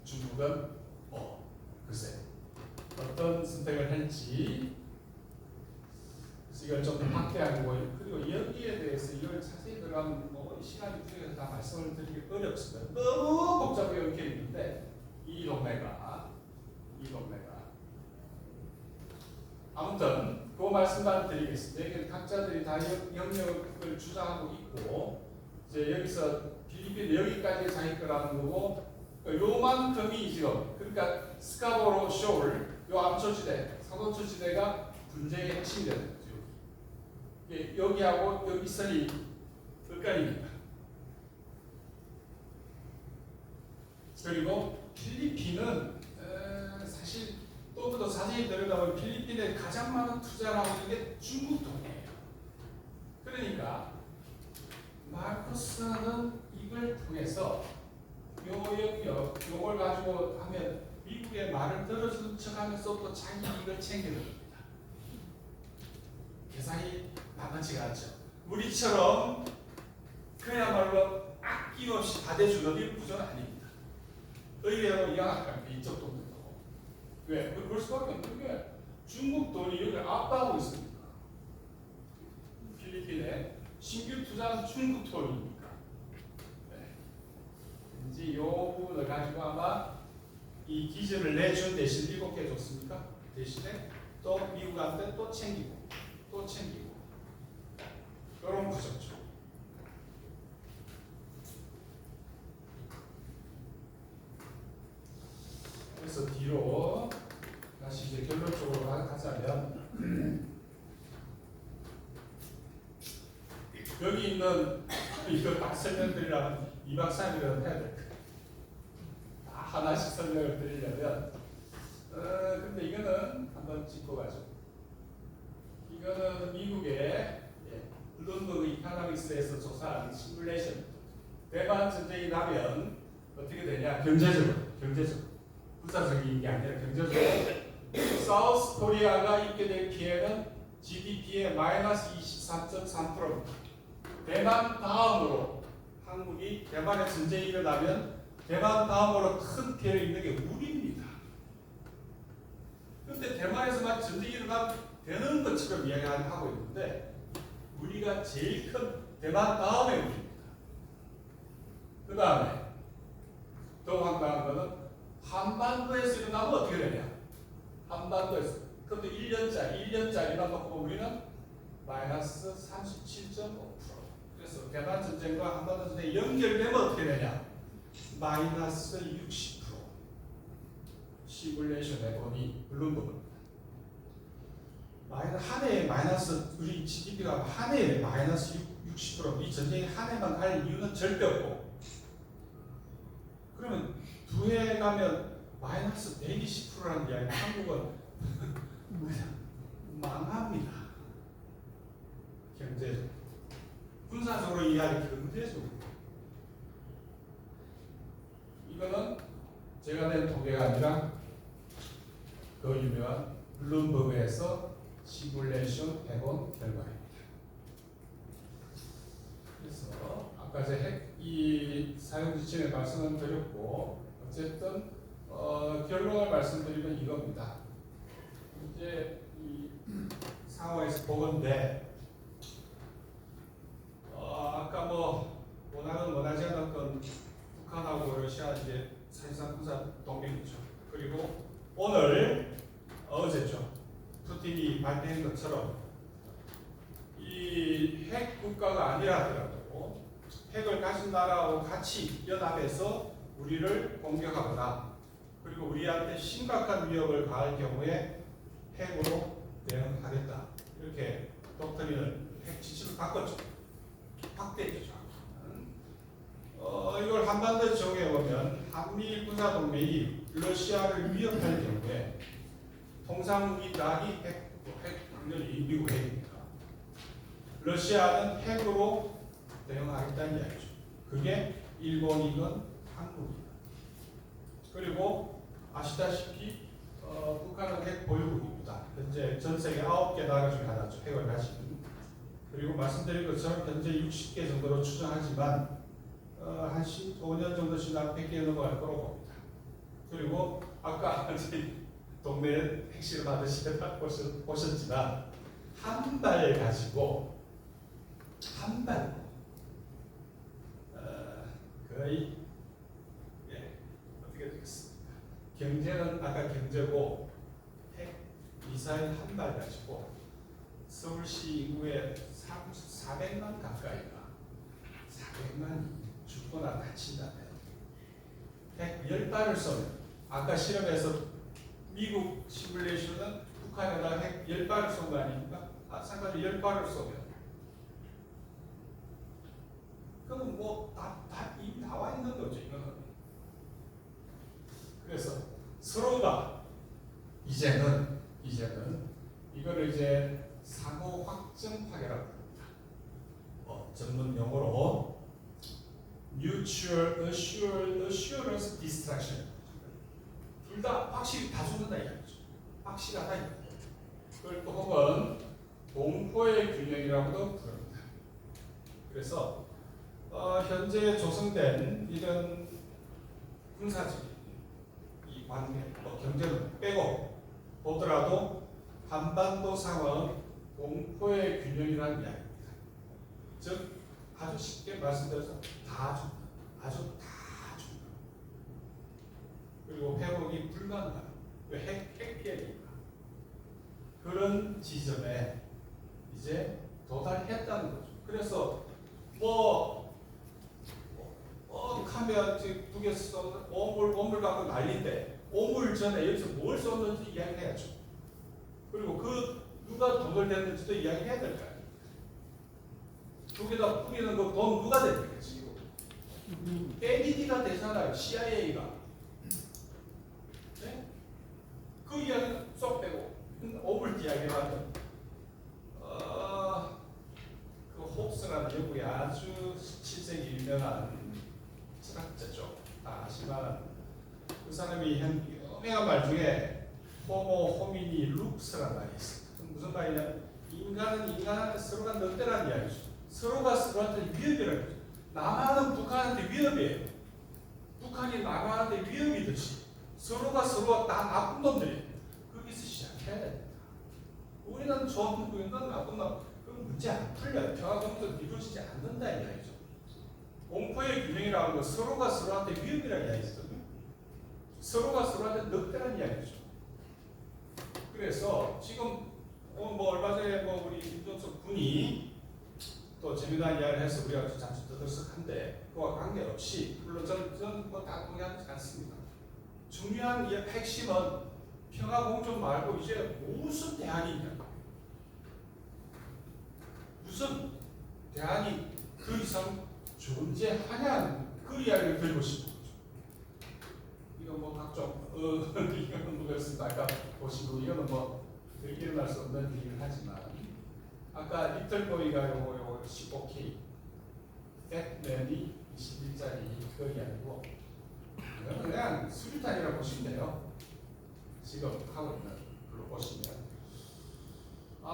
Speaker 4: 중국은 글쎄 어떤 선택을 할지 그래서 이걸 좀 확대하고 그리고 여기에 대해서 이걸 자세히 들어가면 시간이 부족해서 다 말씀을 드리기 어렵습니다. 너무 복잡하게 얽혀 있는데 이 동네가 아무튼 그 말씀만 드리겠습니다. 여기 각자들이 다 영역을 주장하고 있고 이제 여기서 필리핀 여기까지 자기 거라는 거고 요만큼이 지금 그러니까 스카보로 쇼울 요 암초지대 서도초지대가 분쟁의 핵심이 되는 거죠. 여기하고 여기 선이 엇갈립니다. 그리고 필리핀은 사실 또 더 자세히 들여다보면 필리핀에 가장 많은 투자를 하고 있는 게 중국 돈이에요. 그러니까 마르코스는 이걸 통해서 요 영역 요걸 가지고 하면 미국의 말을 들어주는 척하면서 또 자기 이익을 챙기는 겁니다. 계산이 만만치가 않죠. 우리처럼 그야말로 아낌없이 다 대주는 이 구조는 아닙니다. 의외로 양악합니다. 이쪽 돈도. 왜? 그럴 수밖에 없는 게 중국 돈이 여기를 압도하고 있습니다. 필리핀에 신규 투자한 중국 돈이니까. 네. 이제 이 부분을 가지고 아마 이 기준을 내준 대신 7개 줬습니까? 대신에 또 미국한테 또 챙기고 그런 구조죠. 그래서 뒤로 다시 이제 결론적으로 가자면 여기 있는 이거 딱 설명드리려면 2박 3일은 해야 될 거예요. 다 하나씩 설명을 드리려면 근데 이거는 한번 짚고 가죠. 이거는 미국의 블룸버그 이코노믹스에서 조사한 시뮬레이션. 대만 전쟁이 나면 어떻게 되냐? 경제적으로 부사적인 게 아니라 경제적으로 사우스 코리아가 입게 될 피해는 GDP의 마이너스 23.3%입니다. 대만 다음으로 한국이 대만에 전쟁이 일어나면 대만 다음으로 큰 피해를 입는 게 우리입니다. 그런데 대만에서만 전쟁이 일어나면 되는 것처럼 이야기하고 있는데 우리가 제일 큰 대만 다음에 우리입니다. 그 다음에 더 황당한 것은 한반도에서 일어나면 어떻게 되냐? 한반도에서 그것도 1년짜리만 놓고 우리는 마이너스 37.5%. 그래서 대만 전쟁과 한반도 전쟁이 연결되면 어떻게 되냐? 마이너스 60%. 시뮬레이션에 보니 블룸버그입니다. 한 해에 마이너스 우리 GDP가 한 해에 마이너스 60% 60%이 전쟁이 한 해만 갈 이유는 절대 없고 그러면 두 해 가면 마이너스 120%라는 이야기 한국은 망합니다. 경제적으로 군사적으로 이해하기 경제적으로 이거는 제가 낸 통계가 아니라 그 유명한 블룸버그에서 시뮬레이션 해본 결과입니다. 그래서 아까 이 사용 지침에 말씀을 드렸고 어쨌든 결론을 말씀드리면 이겁니다. 이제 이 상황에서 보건데 아까 뭐 원하지 않았던 북한하고 러시아 이제 사실상 군사 동맹이죠. 그리고 오늘 어제죠. 푸틴이 발표한 것처럼 이 핵 국가가 아니라 하더라도 핵을 가진 나라하고 같이 연합해서 우리를 공격하거나 그리고 우리한테 심각한 위협을 가할 경우에 핵으로 대응하겠다. 이렇게 독트린을 핵 지침을 바꿨죠. 확대했죠. 이걸 한반도에 적용해보면 한미 군사동맹이 러시아를 위협할 경우에 통상무기 단위 핵 확률이 미국 핵입니다. 러시아는 핵으로 대응하겠다는 이야기죠. 그게 일본이건 한국이건. 그리고 아시다시피 북한은 핵 보유국입니다. 현재 전 세계 9개 나라 중에 하나죠. 핵을 가진. 그리고 말씀드린 것처럼 현재 60개 정도로 추정하지만 한 15년 정도 지나면 100개 넘어갈 거라고 봅니다. 그리고 아까 동네 핵실험 하듯이 보셨지만 한 발 가지고 한 발 거의 어떻게 되겠습니까? 경제는 아까 경제고 핵 미사일 한 발 가지고 서울시 인구의 400만 가까이가 400만이 죽거나 다친다면 핵 10발을 쏘면 아까 실험에서 미국 시뮬레이션은 북한에다 핵 10발을 쏜 거 아닙니까? 상관이 10발을 쏘면 그건 뭐 다 이미 나와 있는 거죠. 이거는. 그래서 서로가 이제는 이거를 이제 상호 확정 파괴라고 합니다. 전문 용어로 Mutual Assurance Destruction. 둘 다 확실히 다 죽는다 이거죠. 확실하다 이거. 그걸 또 혹은 공포의 균형이라고도 부릅니다. 그래서 현재 조성된 이런 군사적인 이 관계, 경제는 빼고 보더라도 한반도 상황은 공포의 균형이라는 이야기입니다. 즉 아주 쉽게 말씀드려서 다 죽는다. 아주 다 죽는다. 그리고 회복이 불가능하다. 왜 핵피해니까. 그런 지점에 이제 도달했다는 거죠. 그래서 하면 두개 쏘는 오물 갖고 난리인데 오물 전에 여기서 뭘 쏘는지 이야기해야죠. 그리고 누가 돈을 냈는지도 이야기해야 될 거 아니에요. 두 개 다 뿌리는 거 돈 누가 냈겠지? NDT가 되잖아요. CIA가. 네? 그 이야기는 쏙 빼고 오물 이야기를 하면 그 홉스라는 영국의 아주 17세기 유명한 철학자죠. 다 아시만 그 사람이 유명한 말 중에 호모 호미니 룩스라는 말이 있습니다. 무슨 말이냐? 인간한테 서로가 늑대라는 이야기죠. 서로가 서로한테 위협이라는 거죠. 남한은 북한한테 위협이에요. 북한이 남한한테 위협이듯이 서로가 다 나쁜 놈들이에요. 거기서 시작해야 됩니다. 우리는 좋은 놈, 우리는 나쁜 놈. 그럼 문제 안 풀려요. 평화공도 이루어지지 않는다 이 이야기죠. 공포의 균형이라는 건 서로가 서로한테 위협이라는 이야기거든요. 서로가 서로한테 늑대라는 이야기죠. 그래서 지금 얼마 전에 우리 김종석 군이 또 재미난 이야기를 해서 우리가 잠시 떠들썩한데 그와 관계없이 물론 저는 다 동의하지 않습니다. 중요한 핵심은 평화공존 말고 이제 무슨 대안이 있냐. 무슨 대안이 그 이상 존재하냐 그 이야기를 드리고 싶은 거죠. 이건 뭐 각종 이거는 뭐 그렇습니다. 아까 보시고 이거는 뭐 일어날 수 없는 일이긴 하지만 아까 리틀보이가 요거 15K 팻맨이 21짜리 그 이야기고 이거는 그냥 수류탄이라고 보시면 돼요. 지금 하고 있는 걸로 보시면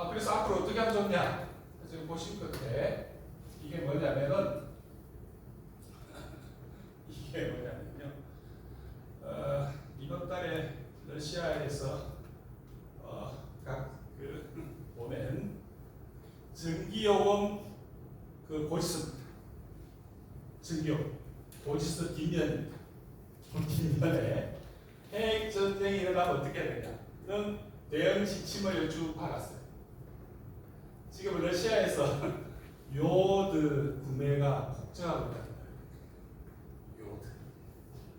Speaker 4: 그래서 앞으로 어떻게 하면 좋냐 지금 보신 끝에 이게 뭐냐면은 이번 달에 러시아에서 각그 보낸 전기요금 그 고지서 전기요금 고지서 뒷면입니다. 뒷면에 핵 전쟁이 일어나면 어떻게 해야 되냐 이런 대응 지침을 쭉 받았어요. 지금 러시아에서 요드 구매가 폭증하고 있다는 거예요.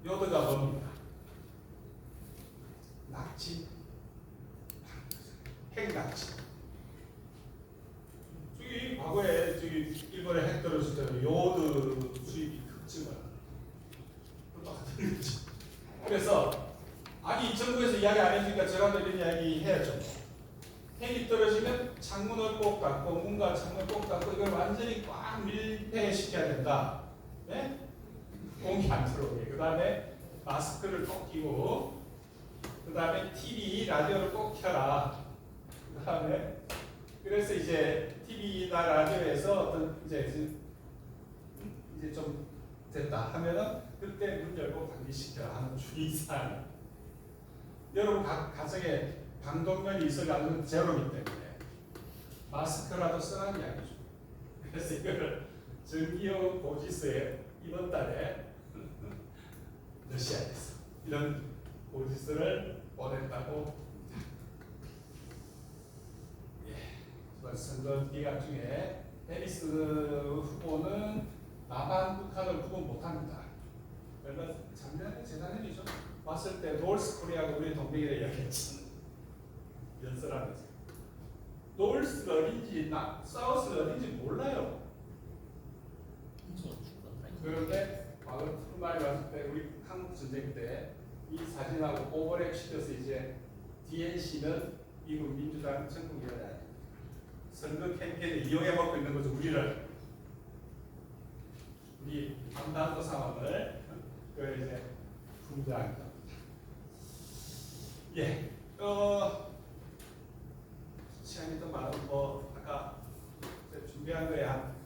Speaker 4: 요드가 뭡니까? 낙지, 핵 낙지. 저기 과거에 저기 일본에 핵 떨어졌을 때는 요드 수입이 급증을 똑같은 거지. 그래서 아니 정부에서 이야기 안 해주니까 제가 이런 이야기 해야죠. 핵이 떨어지면 창문을 꼭 닫고 문과 창문을 꼭 닫고 이걸 완전히 꽉 밀폐시켜야 된다. 네? 공기 안 들어오게. 그 다음에 마스크를 꼭 끼고 그 다음에 TV, 라디오를 꼭 켜라. 그 다음에 그래서 이제 TV나 라디오에서 어떤 이제 좀 됐다 하면은 그때 문 열고 방지시켜라 하는 주의사항. 여러분 가정에 방독면이 있어가지고 제로이기 때문에 마스크라도 쓰라는 이야기죠. 그래서 이거를 전기요금 고지서에 이번 달에 러시아에서 이런 고지서를 보냈다고 선거 기간 중에 해리스 후보는 남한 북한을 구분 못합니다. 그러나 작년에 재작년이죠. 왔을 때 노스 코리아가 우리 동맹이라 이야기했지. 연설하면서 노스가 어딘지 사우스가 어딘지 몰라요. 그런데 과거 트루만이 왔을 때 우리 한국 전쟁 때 이 사진하고 오버랩 시켜서 이제 DNC는 미국 민주당 전국이라 선거 캠페인을 이용해 먹고 있는 거죠. 우리 한반도 상황을 그 이제 풍자합니다. 예, 시간이 더 많은 아까 준비한 거에 한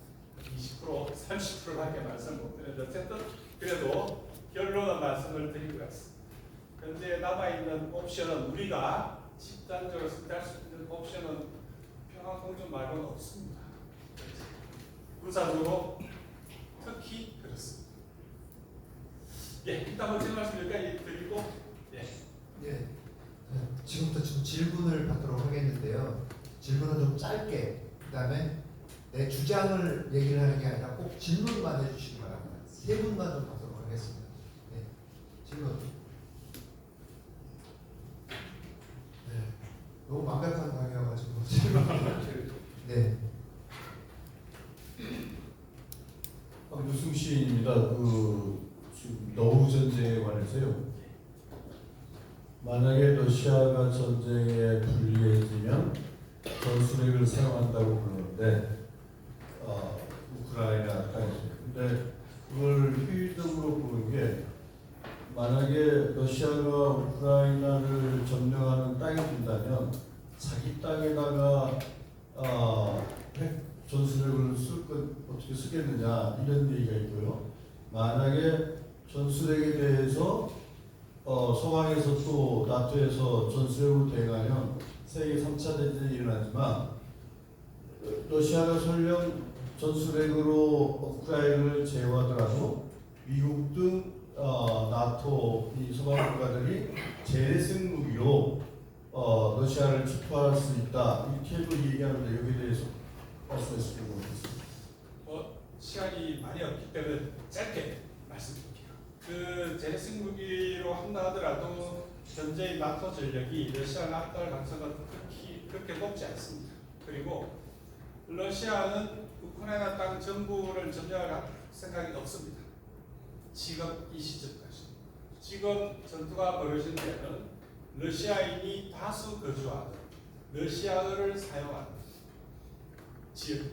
Speaker 4: 20%, 30%밖에 말씀 못 드렸는데 어쨌든 그래도 결론은 말씀을 드리고 있습니다. 현재 남아있는 옵션은 우리가 집단적으로 선택할 수 있는 옵션은 평화공존 말고는 없습니다. 군사적으로 특히 그렇습니다. 예, 일단 먼저 말씀 여기까지 드리고
Speaker 1: 예. 지금부터 좀 질문을 받도록 하겠는데요. 질문은 좀 짧게, 그다음에 내 주장을 얘기를 하는 게 아니라 꼭 질문만 해주시기 바랍니다. 세 분만 좀 받도록 하겠습니다. 네. 질문. 네. 너무 완벽한 강의여가지고 질문. 네.
Speaker 5: 박유승 시인입니다. 지금 너우 전쟁에 관해서요. 만약에 러시아가 전쟁에 불리해지면 전술핵을 사용한다고 그러는데 우크라이나 땅에서. 근데 그걸 효율적으로 보는 게 만약에 러시아가 우크라이나를 점령하는 땅이 된다면 자기 땅에다가 핵 전술핵을 어떻게 쓰겠느냐 이런 얘기가 있고요. 만약에 전술핵에 대해서 서방에서 또 나토에서 전술핵으로 대응하면 세계 3차 대전이 일어나지만 러시아가 설령 전술핵으로 우크라이나를 제어하더라도 미국 등 나토 이 서방 국가들이 재래식 무기로 러시아를 축소할 수 있다 이렇게도 얘기하는데 여기에 대해서 말씀하시길 바라겠습니다.
Speaker 4: 시간이 많이 없기 때문에 짧게 말씀드릴게요. 그 재래식 무기로 한다 하더라도 현재의 나토 전력이 러시아를 압도할 가능성은 그렇게 높지 않습니다. 그리고 러시아는 우크라이나 땅 전부를 점령할 생각이 없습니다. 지금 이 시점까지. 지금 전투가 벌어진 데는 러시아인이 다수 거주하는 러시아어를 사용하는 지역.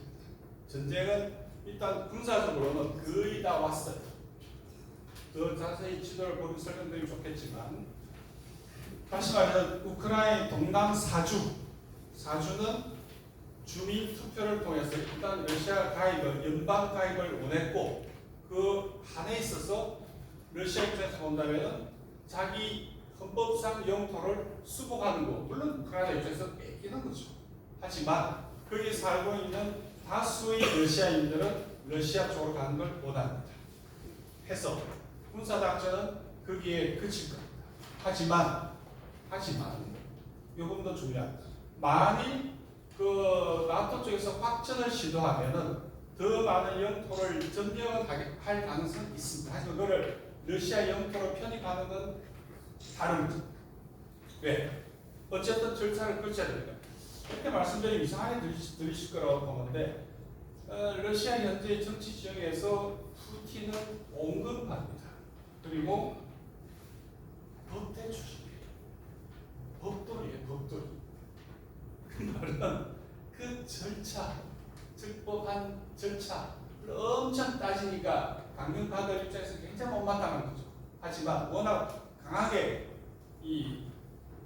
Speaker 4: 전쟁은 일단 군사적으로는 거의 다 왔어요. 더 자세히 지도를 보면 설명드리면 좋겠지만, 다시 말해서 우크라이나 동남 사주는 주민 투표를 통해서 일단 러시아 가입을, 연방 가입을 원했고, 그 한에 있어서 러시아 입장에서 본다면 자기 헌법상 영토를 수복하는 거, 물론 우크라이나 입장에서 뺏기는 거죠. 하지만 거기에 살고 있는 다수의 러시아인들은 러시아 쪽으로 가는 걸 원합니다. 해서 군사작전은 거기에 그칠 겁니다. 하지만 요금도 중요합니다. 만일 그 나토 쪽에서 확전을 시도하면은 더 많은 영토를 점령할 가능성이 있습니다. 하지만 그거를 러시아 영토로 편입하는 건 다른 거죠. 왜? 어쨌든 절차를 거쳐야 됩니다. 이렇게 말씀드리면 이상하게 들리실 거라고 보는데, 러시아 현재 정치 지형에서 푸틴은 온건파입니다. 그리고 법대 출신이에요. 법돌이에요, 법돌이. 그 말은 그 절차, 적법한 절차를 엄청 따지니까 강경파들 입장에서 굉장히 못마땅한 거죠. 하지만 워낙 강하게 이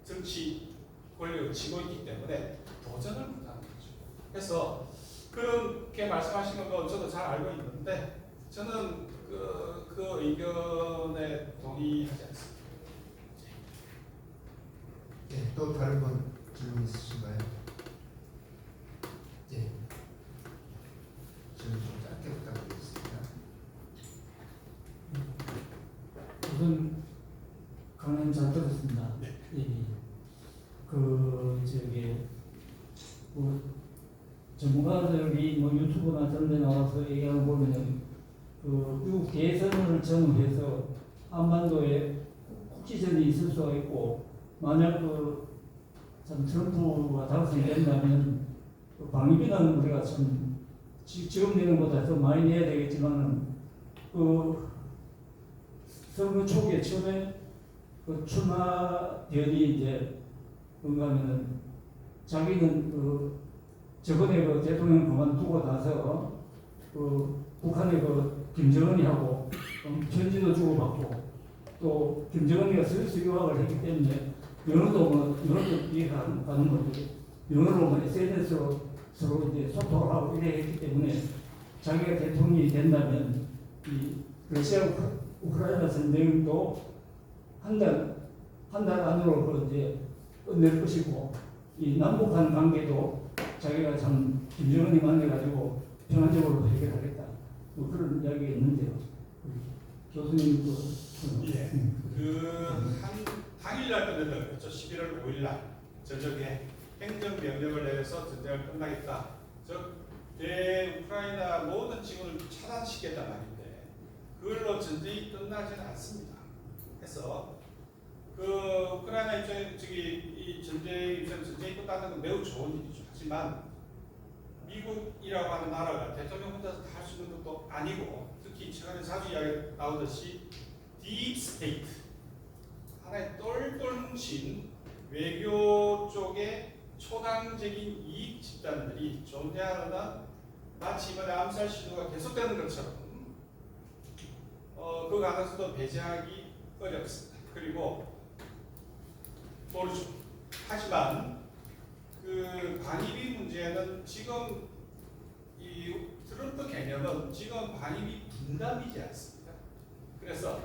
Speaker 4: 정치 권력을 쥐고 있기 때문에 도전을 못하는 거죠. 그래서 그렇게 말씀하시는 거 저도 잘 알고 있는데, 저는 그 의견에 동의하지 않습니다.
Speaker 1: 예, 또 다른 분 질문 있으신가요? 예. 질문 좀 짧게 부탁드리겠습니다.
Speaker 6: 우선 강연 잘 들었습니다.
Speaker 4: 네.
Speaker 6: 예. 전문가들이 뭐 유튜브나 그런 데 나와서 얘기하는 거 보면은 미국 대선을 정해서 한반도에 국지전이 있을 수가 있고, 만약 참 트럼프가 당선된다면 방위비는 우리가 참 지금 내는 것보다 더 많이 내야 되겠지만은 선거 초기에 처음에 출마 대원이 이제 뭔가 하면은 자기는 저번에 대통령 그만두고 나서 북한의 김정은이 하고 편지도 주고받고, 또 김정은이가 스위스 유학을 했기 때문에 영어도 이해가 가는 거죠. 영어로 SNS로 서로 이제 소통을 하고 이래 했기 때문에 자기가 대통령이 된다면 이 러시아 우크라이나 전쟁도 한 달 안으로 이제 끝낼 것이고, 이 남북한 관계도 자기가 참 김정은이 만나가지고 평화적으로 해결하겠다, 뭐 그런 이야기가 있는데요. 교수님
Speaker 4: 예. 한 당일날 끝낸다 그랬죠. 11월 5일날 저녁에 행정명령을 내려서 전쟁을 끝나겠다. 즉 우크라이나 모든 지구를 차단시키겠단 말인데, 그걸로 전쟁이 끝나지는 않습니다. 그래서 우크라이나 입장에 이 전쟁이 끝나는 건 매우 좋은 일이죠. 하지만 미국이라고 하는 나라가 대통령 혼자서 다 할 수 있는 것도 아니고, 특히 최근에 자주 이야기 나오듯이 딥 스테이트, 하나의 똘똘 뭉친 외교 쪽에 초당적인 이익 집단들이 존재하느나 마치 이번에 암살 시도가 계속되는 것처럼 그 가능성도 배제하기 어렵습니다. 그리고 모르죠. 하지만 방위비 문제는 지금 이 트럼프 개념은 지금 방위비 분담이지 않습니다. 그래서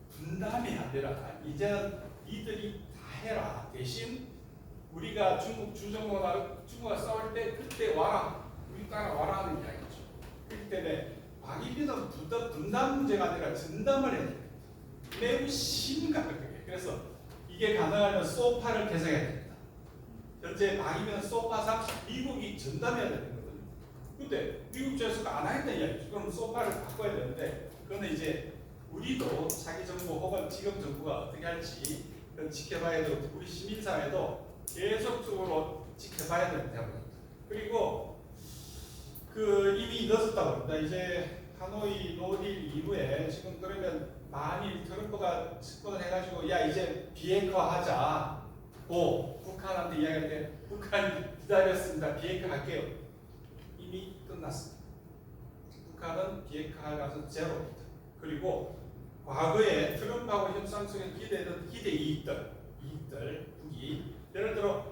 Speaker 4: 분담이 아니라 이제는 니들이 다 해라. 대신 우리가 중국과 싸울 때 그때 와라. 우리 따라와라 하는 이야기죠. 그렇기 때문에 방위비는 분담 문제가 아니라 전담을 해야 됩니다. 매우 심각하게. 그래서 이게 가능하면 소파를 개성해야 됩니다. 현재 방위비는 소파상 미국이 전담해야 되는 거거든요. 근데 미국 쪽에서가 안 하겠다는 이야기죠. 그럼 소파를 바꿔야 되는데, 그거는 이제 우리도 자기 정부 혹은 지금 정부가 어떻게 할지 지켜봐야 되고, 우리 시민사회도 계속적으로 지켜봐야 되는 대목입니다. 그리고 이미 늦었다고 합니다. 이제 하노이 노딜 이후에 지금 그러면 만일 트럼프가 집권을 해가지고 야 이제 비핵화 하자고 북한한테 이야기할 때 북한이 기다렸습니다. 비핵화 할게요. 이미 끝났습니다. 북한은 비핵화 가서 제로입니다. 그리고 과거에 트럼프하고 협상 속에 기대했던 기대 이익들 북이 예를 들어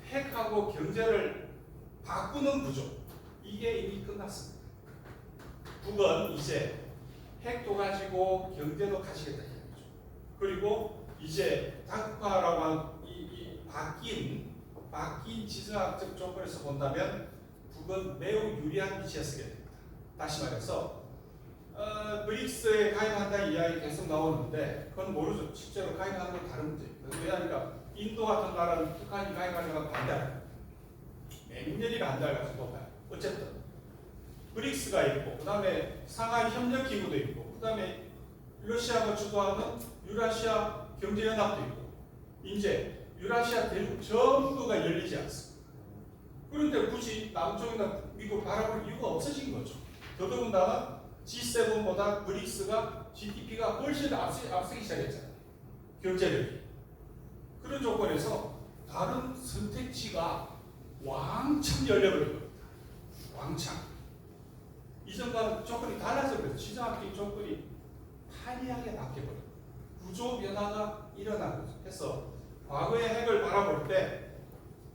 Speaker 4: 핵하고 경제를 바꾸는 구조 이게 이미 끝났습니다. 북은 이제 핵도 가지고 경제도 가지겠다 이거죠. 그리고 이제 다국화라고 한 이 바뀐 지정학적 조건에서 본다면 북은 매우 유리한 위치에 서게 됩니다. 다시 말해서 브릭스에 가입한다는 이야기 계속 나오는데 그건 모르죠. 실제로 가입하는 건 다른 문제입니다. 왜냐하니까 인도 같은 나라는 북한이 가입하려고 반대합니다. 몇 년이 반대할 가지고 높아요. 어쨌든 브릭스가 있고 그 다음에 상하이 협력기구도 있고 그 다음에 러시아가 주도하는 유라시아 경제연합도 있고 이제 유라시아 대륙 전부가 열리지 않습니다. 그런데 굳이 남쪽이나 미국 바라볼 이유가 없어진 거죠. 더더군다나 G7보다 브릭스가 GDP가 훨씬 앞서기 시작했잖아요. 경제력이. 그런 조건에서 다른 선택지가 왕창 열려버린 겁니다. 왕창. 이전과는 조건이 달라서 그래요. 시장학적 조건이 판이하게 바뀌어버려요. 구조 변화가 일어난 거죠. 그래서 과거의 핵을 바라볼 때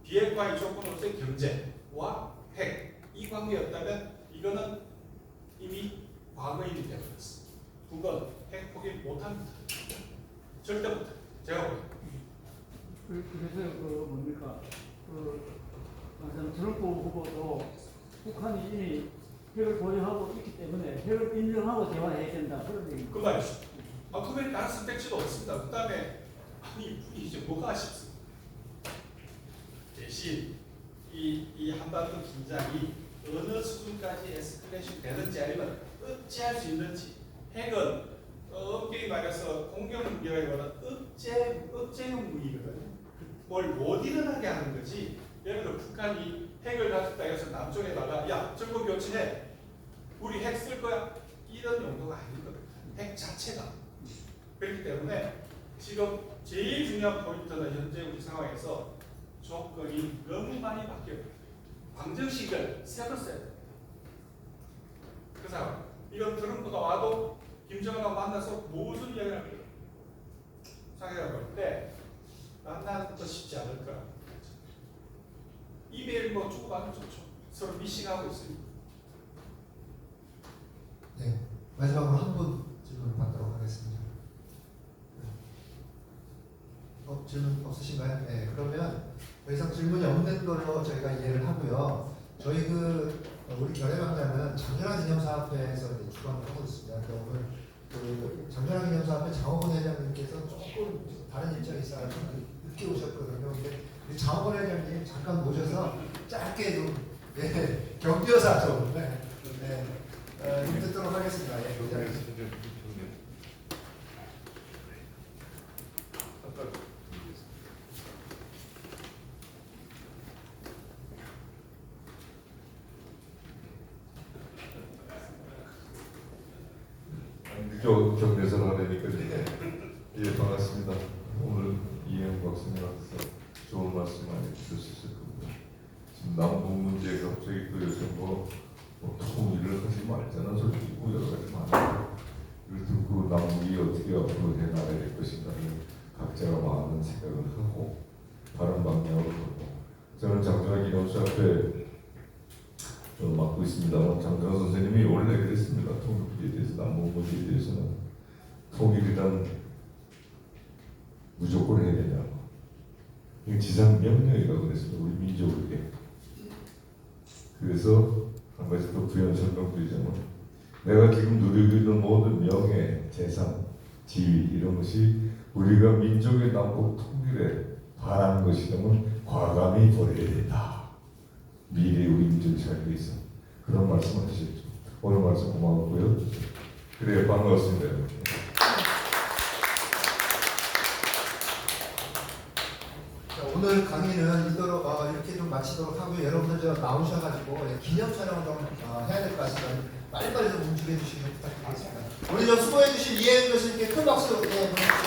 Speaker 4: 비핵화의 조건으로서의 경제와 핵, 이 관계였다면 이거는 이미 과거의 일이 되어버렸습니다. 북은 핵 포기 못합니다. 절대 못합니다. 제가 보기에.
Speaker 6: 그래서 뭡니까? 트럼프 후보도 북한이 이미 핵을 보유하고 있기 때문에 핵을 인정하고 대화해야 된다 그런 얘기.
Speaker 4: 그 말이죠. 그러면 다른 선택지도 없습니다. 그 다음에 아니 이제 뭐가 아쉽습니까? 대신 이 한반도 긴장이 어느 수준까지 에스컬레이션 되는지 아니면 억제할 수 있는지 핵은 엄격히 말해서 공격 무기라기보다 억제형 무기거든요. 뭘 못 일어나게 하는 거지. 예를 들어 북한이 핵을 가졌다 해서 남쪽에다가 야 정보 교체해 우리 핵 쓸 거야 이런 용도가 아닌 겁니다. 핵 자체가 그렇기 때문에 지금 제일 중요한 포인트는 현재 우리 상황에서 조건이 너무 많이 바뀌어요. 방정식을 세웠어요. 그 상황. 이건 트럼프가 와도 김정은하고 만나서 무슨 이야기를 할까요? 상해가 볼 때 만나는 것도 쉽지 않을 거라. 이메일 뭐 주고받으면 좋죠. 서로 미싱하고 있으니까.
Speaker 1: 네, 마지막으로 한 분 질문 받도록 하겠습니다. 질문 없으신가요? 네, 그러면 더 이상 질문이 없는 걸로 저희가 이해를 하고요. 저희 우리 결의망자는 장렬한 기념사업회에서 주관을 하고 있습니다. 그래서 오늘 장렬한 기념사업회 장호건 회장님께서 조금 다른 입장이 있어서 좀 늦게 오셨거든요. 근데 우리 장호건 회장님 잠깐 모셔서 짧게 좀 격려사 좀 듣도록 하겠습니다. 예, 회장님.
Speaker 7: 격려사를 하려니까 예 반갑습니다. 오늘 이해영 박사님께서 좋은 말씀 많이 주셨을 겁니다. 지금 남북 문제 갑자기 또 요새 뭐 통일을 하지 말자는 소리고 여러 가지 많아요. 그래서 그 남북이 어떻게 앞으로 해나가야 될 것인가를 각자가 많은 생각을 하고 다른 방향으로 가고 저는 장준환 기념수 앞에 좀 맡고 있습니다만 장준환 선생님이 원래 그랬습니다. 통일에 대해서 남북 문제에 대해서는 통일이란 무조건 해야 되냐고. 이건 지상명령이라고 그랬습니다. 우리 민족에게. 그래서 한 가지 더 부연 설명드리자면 내가 지금 누리고 있는 모든 명예, 재산, 지위 이런 것이 우리가 민족의 남북 통일에 반하는 것이라면 과감히 버려야 된다. 미래의 우리 민족이 살기 위해서 그런 말씀을 하셨죠. 오늘 말씀 고마웠고요. 그래 반갑습니다.
Speaker 1: 자, 오늘 강의는 이대로 이렇게 좀 마치도록 하고 여러분들 저 나오셔가지고 기념 촬영 좀 해야 될 것 같습니다. 빨리빨리 좀 움직여 주시길 부탁드리겠습니다. 우리 좀 수고해 주신 이혜영 교수님께 큰 박수 보내주시기